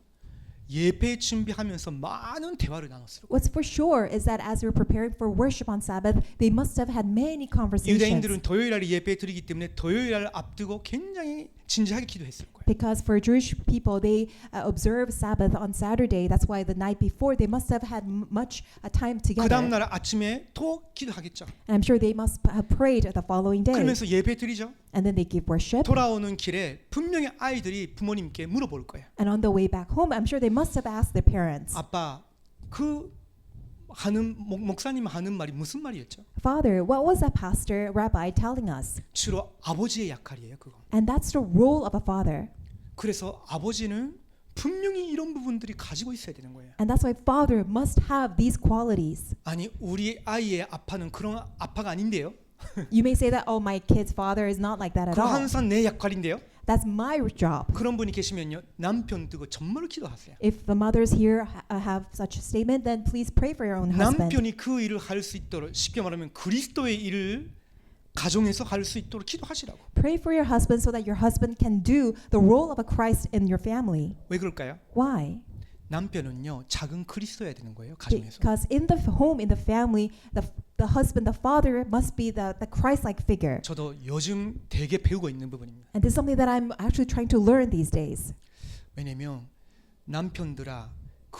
예배 준비하면서 많은 대화를 나눴어요. What's for sure is that as they were preparing for worship on Sabbath, they must have had many conversations. 유대인들은 토요일 날 예배 드리기 때문에 토요일 날 앞두고 굉장히 진지하게 기도했을 거예요. Because for Jewish people, they observe Sabbath on Saturday. That's why the night before, they must have had much time 그 together. 다음 날 아침에 또 기도하겠죠. And I'm sure they must have prayed the following day. 그러면서 예배 드리죠. And then they give worship. 돌아오는 길에 분명히 아이들이 부모님께 물어볼 거예요. And on the way back home, I'm sure they must have asked their parents, 아빠, 그 하는 목사님 하는 말이 무슨 말이었죠? Father, what was that pastor, rabbi telling us? 주로 아버지의 역할이에요, 그거. And that's the role of a father. 그래서 아버지는 분명히 이런 부분들이 가지고 있어야 되는 거예요. And that's why father must have these qualities. 아니, 우리 아이의 아빠는 그런 아빠가 아닌데요. You may say that, oh, my kid's father is not like that at 그거 all. 항상 내 역할인데요. That's my job. 그런 분이 계시면요, 남편 두고 정말로 기도하세요. If the mothers here have such a statement, then please pray for your own husband. 남편이 그 일을 할 수 있도록, 쉽게 말하면 그리스도의 일을 가정에서 할 수 있도록 기도하시라고. Pray for your husband so that your husband can do the role of a Christ in your family. 왜 그럴까요? Why? 남편은요, 작은 그리스도여야 되는 거예요, 가정에서. Because in the home, in the family, the husband, the father must be the Christ-like figure. 저도 요즘 되게 배우고 있는 부분입니다. And this is something that I'm actually trying to learn these days. 왜냐면 남편들아,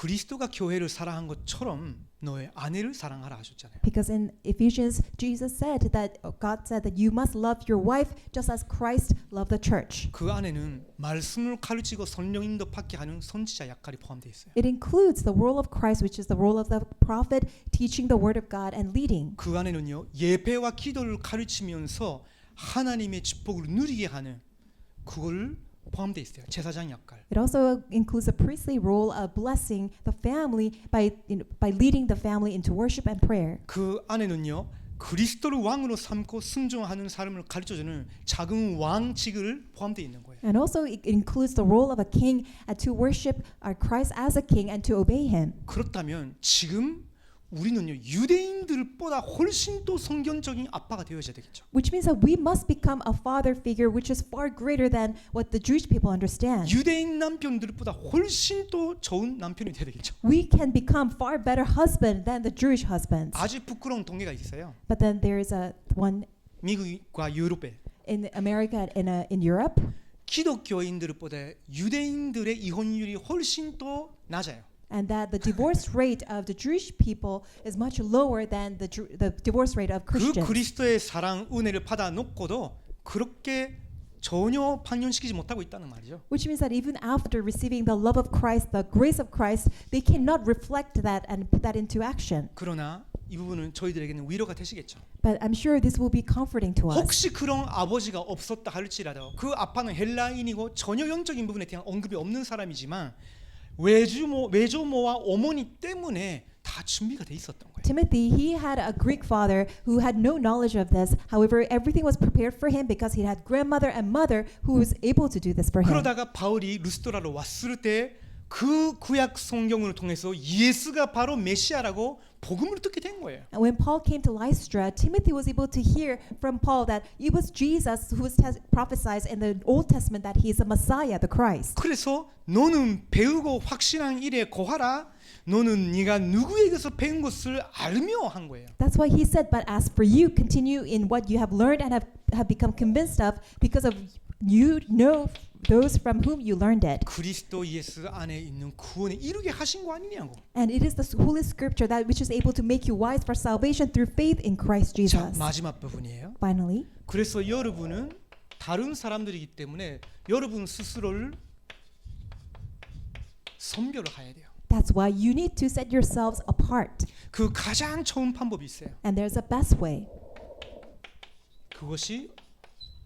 그리스도가 교회를 사랑한 것처럼 너의 아내를 사랑하라 하셨잖아요. Because in Ephesians, Jesus said that God said that you must love your wife just as Christ loved the church. 그 안에는 말씀을 가르치고 성령 인도 받게 하는 선지자 역할이 포함되어 있어요. It includes the role of Christ, which is the role of the prophet, teaching the word of God and leading. 그 안에는요 예배와 기도를 가르치면서 하나님의 축복을 누리게 하는 그걸 포함되어 있어요. 제사장 역할. It also includes the priestly role of blessing the family by leading the family into worship and prayer. 그 안에는요 그리스도를 왕으로 삼고 순종하는 삶을 가르쳐주는 작은 왕직을 포함되어 있는 거예요. And also it includes the role of a king to worship our Christ as a king and to obey him. 그렇다면 지금 우리는요 유대인들보다 훨씬 더 성경적인 아빠가 되어야 되겠죠. Which means that we must become a father figure which is far greater than what the Jewish people understand. 유대인 남편들보다 훨씬 더 좋은 남편이 되어야 되겠죠. We can become far better husband than the Jewish husbands. 아주 부끄러운 통계가 있어요. But then there is a one 미국과 유럽에 in America and in Europe. 기독교인들보다 유대인들의 이혼율이 훨씬 더 낮아요. And that the divorce rate of the Jewish people is much lower than the divorce rate of 그 Christians. 그리스도의 사랑 은혜를 받아 놓고도 그렇게 전혀 방연시키지 못하고 있다는 말이죠. Which means that even after receiving the love of Christ, the grace of Christ, they cannot reflect that and put that into action. 그러나 이 부분은 저희들에게는 위로가 되시겠죠. But I'm sure this will be comforting to us. 혹시 그런 아버지가 없었다 할지라도 그 아빠는 헬라인이고 전혀 영적인 부분에 대한 언급이 없는 사람이지만 외조모와 어머니 때문에 다 준비가 돼 있었던 거예요. Timothy, he had a Greek father who had no knowledge of this. However, everything was prepared for him because he had grandmother and mother who was able to do this for him. 그러다가 바울이 루스드라로 왔을 때 그 구약 성경을 통해서 예수가 바로 메시아라고 복음을 듣게 된 거예요. And when Paul came to Lystra, Timothy was able to hear from Paul that it was Jesus who was prophesied in the Old Testament that he is the Messiah, the Christ. 그래서 너는 배우고 확신한 일에 고하라. 너는 네가 누구에게서 배운 것을 알며 한 거예요. That's why he said, but as for you, continue in what you have learned and have become convinced of because of you know those from whom you learned it. 그리스도 예수 안에 있는 구원에 이르게 하신 거 아니냐고. And it is the Holy Scripture that which is able to make you wise for salvation through faith in Christ 자, Jesus. 마지막 부분이에요. Finally, 그래서 여러분은 다른 사람들이기 때문에 여러분 스스로를 선별을 해야 돼요. that's why you need to set yourselves apart. 그 가장 좋은 방법이 있어요. And there's a best way. 그것이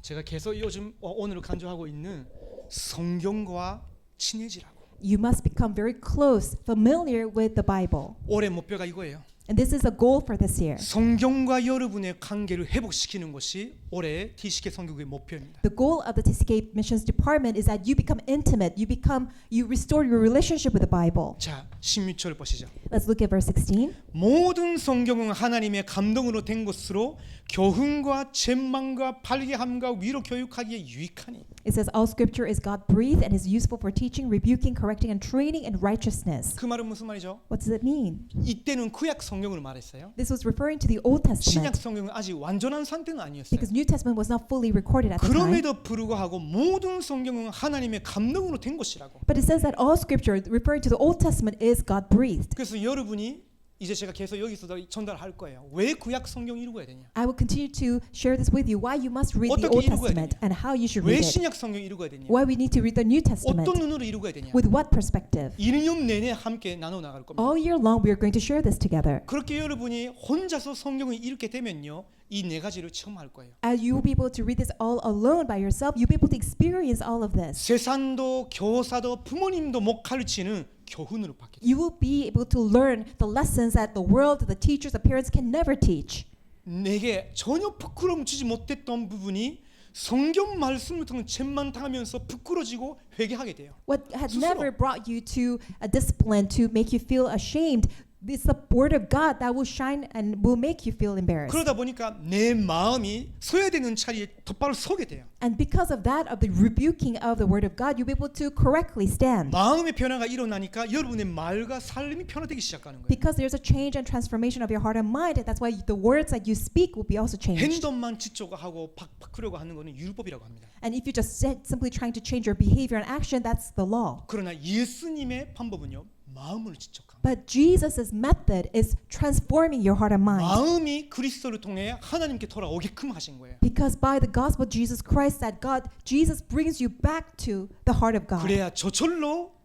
제가 계속 요즘 오늘 강조하고 있는 성경과 친해지라고. You must become very close, familiar with the Bible. 올해 목표가 이거예요. And this is a goal for this year. 성경과 여러분의 관계를 회복시키는 것이 올해 TCK 선교국의 목표입니다. The goal of the TCK Missions Department is that you become intimate. You restore your relationship with the Bible. 자, 16절 보시죠. Let's look at verse 16. 모든 성경은 하나님의 감동으로 된 것으로 교훈과 책망과 발견함과 위로 교육하기에 유익하니. It says all scripture is God breathed and is useful for teaching, rebuking, correcting and training in righteousness. 그 말은 무슨 말이죠? What does it mean? 이때는 구약 성경을 말했어요. This was referring to the Old 신약 Testament 성경은 아직 완전한 상태는 아니었어요. because New Testament was not fully recorded at the time. 그럼에도 불구하고 모든 성경은 하나님의 감동으로 된 것이라고. But it says that all scripture referring to the Old Testament is God breathed. 그래서 여러분이 이제 제가 계속 여기서도 전달할 거예요. 왜 구약 성경 읽어야 되냐? I will continue to share this with you. Why you must read the 어떻게 Old 읽어야 Testament 되냐? and how you should 왜 read it. 신약 성경 읽어야 되냐? Why we need to read the New Testament. 어떤 눈으로 읽어야 되냐? With what perspective? 1년 내내 함께 나눠 나갈 겁니다. All year long we are going to share this together. 그렇게 여러분이 혼자서 성경을 읽게 되면요, 이 네 가지를 체험할 거예요. As you will be able to read this all alone by yourself, you'll be able to experience all of this. 세상도 교사도 부모님도 못 가르치는 교훈으로 받게 돼요. You will be able to learn the lessons that the world, the teachers, the parents can never teach. 내게 전혀 부끄러움 주지 못했던 부분이 성경 말씀을 통해 책만 당하면서 부끄러지고 회개하게 돼요. What had 스스로. never brought you to a discipline to make you feel ashamed, it's the word of God that will shine and will make you feel embarrassed. 그러다 보니까 내 마음이 서야 되는 자리에 똑바로 서게 돼요. And because of that, of the rebuking of the word of God, you'll be able to correctly stand. 마음의 변화가 일어나니까 여러분의 말과 삶이 변화되기 시작하는 거예요. Because there's a change and transformation of your heart and mind, that's why the words that you speak will be also changed. 행동만 지적하고 바꾸려고 하는 것은 율법이라고 합니다. And if you're just simply trying to change your behavior and action, that's the law. 그러나 예수님의 방법은요, 마음을 지적한 거예요. But Jesus' method is transforming your heart and mind. 마음이 그리스도를 통해 하나님께 돌아오게끔 하신 거예요. Because by the gospel of Jesus Christ that Jesus brings you back to the heart of God. 그래야 저절로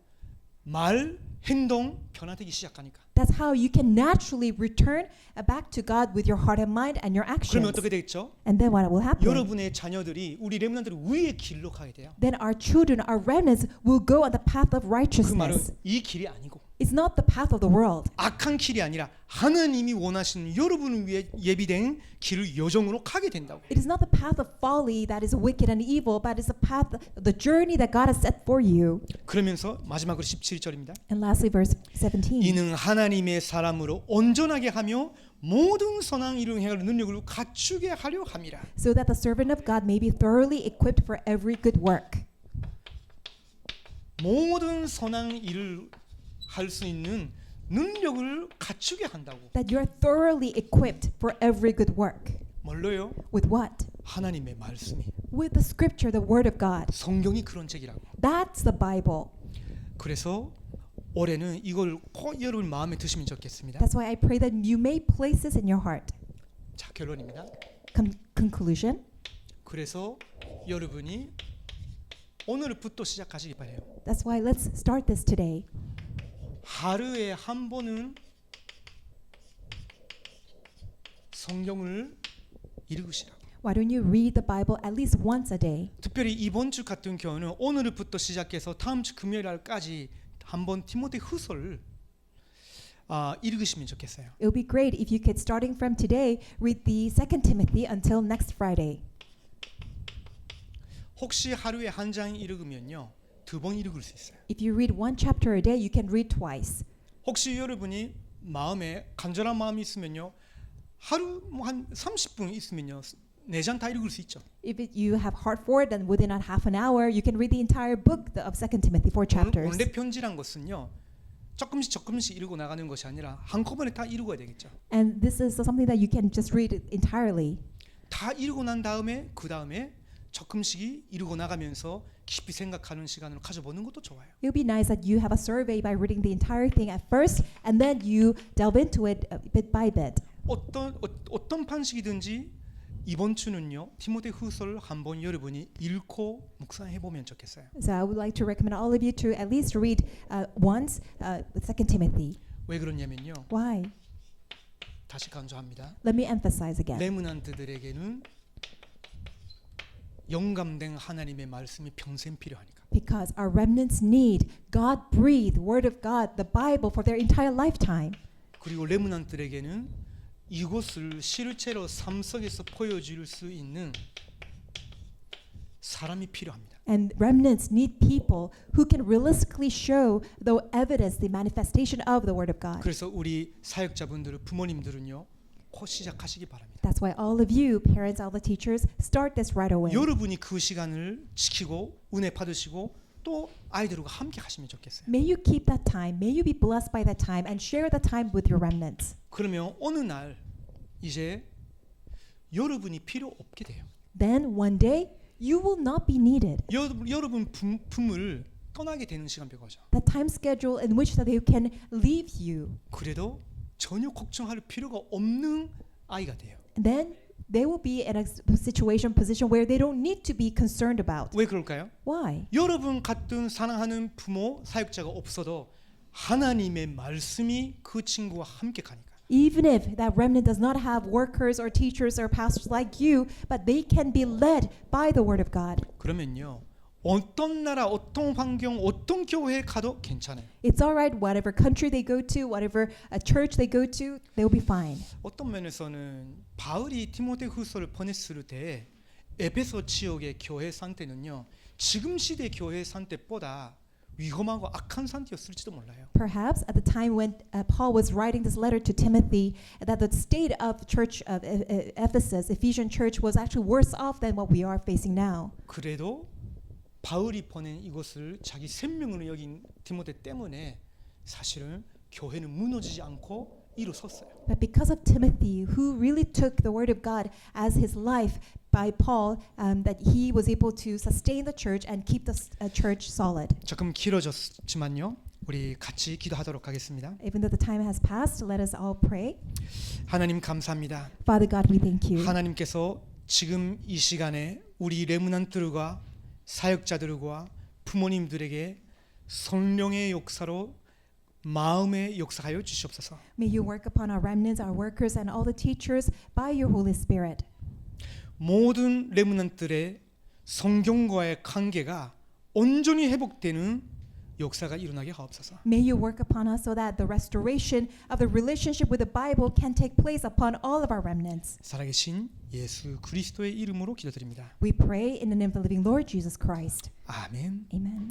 말, 행동 변화되기 시작하니까. That's how you can naturally return back to God with your heart and mind and your actions. 그러면 어떻게 되겠죠? And then what will happen? 여러분의 자녀들이 우리 렘넌트들이 위의 길로 가게 돼요. Then our children, our remnants, will go on the path of 그 말은 righteousness. 이 길이 아니고 It's not the path of the world. 악한 길이 아니라 하나님이 원하시는 여러분을 위해 예비된 길을 여정으로 가게 된다고. It is not the path of folly that is wicked and evil, but it's the path, the journey that God has set for you. 그러면서 마지막으로 17절입니다. And lastly, verse 17. 이는 하나님의 사람으로 온전하게 하며 모든 선한 일을 행할 능력을 갖추게 하려 함이라. So that the servant of God may be thoroughly equipped for every good work. 모든 선한 일을 할 수 있는 능력을 갖추게 한다고. That you are thoroughly equipped for every good work. 뭘로요? With what? 하나님의 말씀이. With the scripture, the word of God. 성경이 그런 책이라고. That's the Bible. 그래서 올해는 이걸 꼭 여러분 마음에 드시면 좋겠습니다. That's why I pray that you may place this in your heart. 자, 결론입니다. Conclusion. 그래서 여러분이 오늘부터 시작하시기 바래요. That's why let's start this today. 하루에 한 번은 성경을 읽으시라고. Why don't you read the Bible at least once a day? 특별히 이번 주 같은 경우는 오늘부터 시작해서 다음 주 금요일까지 한번 디모데 후서를 읽으시면 좋겠어요. It would be great if you could, starting from today, read the 2 Timothy until next Friday. 혹시 하루에 한 장 읽으면요, 2번 읽을 수 있어요. If you read one chapter a day, you can read twice. 혹시 여러분이 마음에 간절한 마음이 있으면요, 하루 한 30분 있으면요, 4장 다 읽을 수 있죠. If you have heart for it, then within a half an hour, you can read the entire book of 2 Timothy, 4 chapters. 원래 편지란 것은요, 조금씩 읽고 나가는 것이 아니라 한꺼번에 다 읽어야 되겠죠. And this is something that you can just read it entirely. 다 읽고 난 다음에 그 다음에 조금씩 읽고 나가면서 깊이 생각하는 시간을 가져보는 것도 좋아요. It would be nice that you have a survey by reading the entire thing at first, and then you delve into it bit by bit. 어떤 방식이든지 이번 주는요, 디모데후서를 한번 여러분이 읽고 묵상해 보면 좋겠어요. So I would like to recommend all of you to at least read once 2 Timothy. 왜 그러냐면요, Why? 다시 강조합니다. Let me emphasize again. 레므난트들에게는 영감된 하나님의 말씀이 평생 필요하니까. Because our remnants need God-breathed Word of God, the Bible, for their entire lifetime. 그리고 레므난트들에게는 이것을 실제로 삶 속에서 보여줄 수 있는 사람이 필요합니다. And remnants need people who can realistically show the evidence, the manifestation of the Word of God. 그래서 우리 사역자분들, 부모님들은요, 곧 시작하시기 바랍니다. That's why all of you, parents, all the teachers, start this right away. 여러분이 그 시간을 지키고 은혜 받으시고 또 아이들과 함께 하시면 좋겠어요. May you keep that time. May you be blessed by that time and share the time with your remnants. 그러면 어느 날 이제 여러분이 필요 없게 돼요. Then one day you will not be needed. 여러분 품을 떠나게 되는 시간표가 오죠. The time schedule in which that they can leave you. 그래도 전혀 걱정할 필요가 없는 아이가 돼요. Then they will be in a position where they don't need to be concerned about. 왜 그럴까요? Why? 여러분 같은 사랑하는 부모, 사역자가 없어도 하나님의 말씀이 그 친구와 함께 가니까. Even if that remnant does not have workers or teachers or pastors like you, but they can be led by the Word of God. 그러면요, 어떤 나라, 어떤 환경, 어떤 교회에 가도 괜찮아요. It's all right, whatever country they go to, whatever church they go to, they will be fine. 어떤 면에서는 바울이 디모데후서를 보냈을 때 에베소 지역의 교회 상태는요, 지금 시대 교회 상태보다 위험하고 악한 상태였을지도 몰라요. Perhaps at the time when Paul was writing this letter to Timothy, that the state of the church of Ephesus, Ephesian church, was actually worse off than what we are facing now. 그래도 바울이 보낸 이것을 자기 생명으로 여긴 디모데 때문에 사실은 교회는 무너지지 않고 일어섰어요. But because of Timothy, who really took the word of God as his life by Paul, that he was able to sustain the church and keep the church solid. 조금 길어졌지만요. 우리 같이 기도하도록 하겠습니다. Even though the time has passed, let us all pray. 하나님 감사합니다. Father God, we thank you. 하나님께서 지금 이 시간에 우리 레므넌트들과 사역자들과 부모님들에게 성령의 역사로 마음에 역사하여 주시옵소서. May you work upon our remnants, our workers, and all the teachers by your Holy Spirit. 모든 레므넌트들의 성경과의 관계가 온전히 회복되는 역사가 일어나게 하옵소서. May you work upon us so that the restoration of the relationship with the Bible can take place upon all of our remnants. 살아계신 예수 그리스도의 이름으로 기도드립니다. We pray in the name of the living Lord Jesus Christ. 아멘. Amen.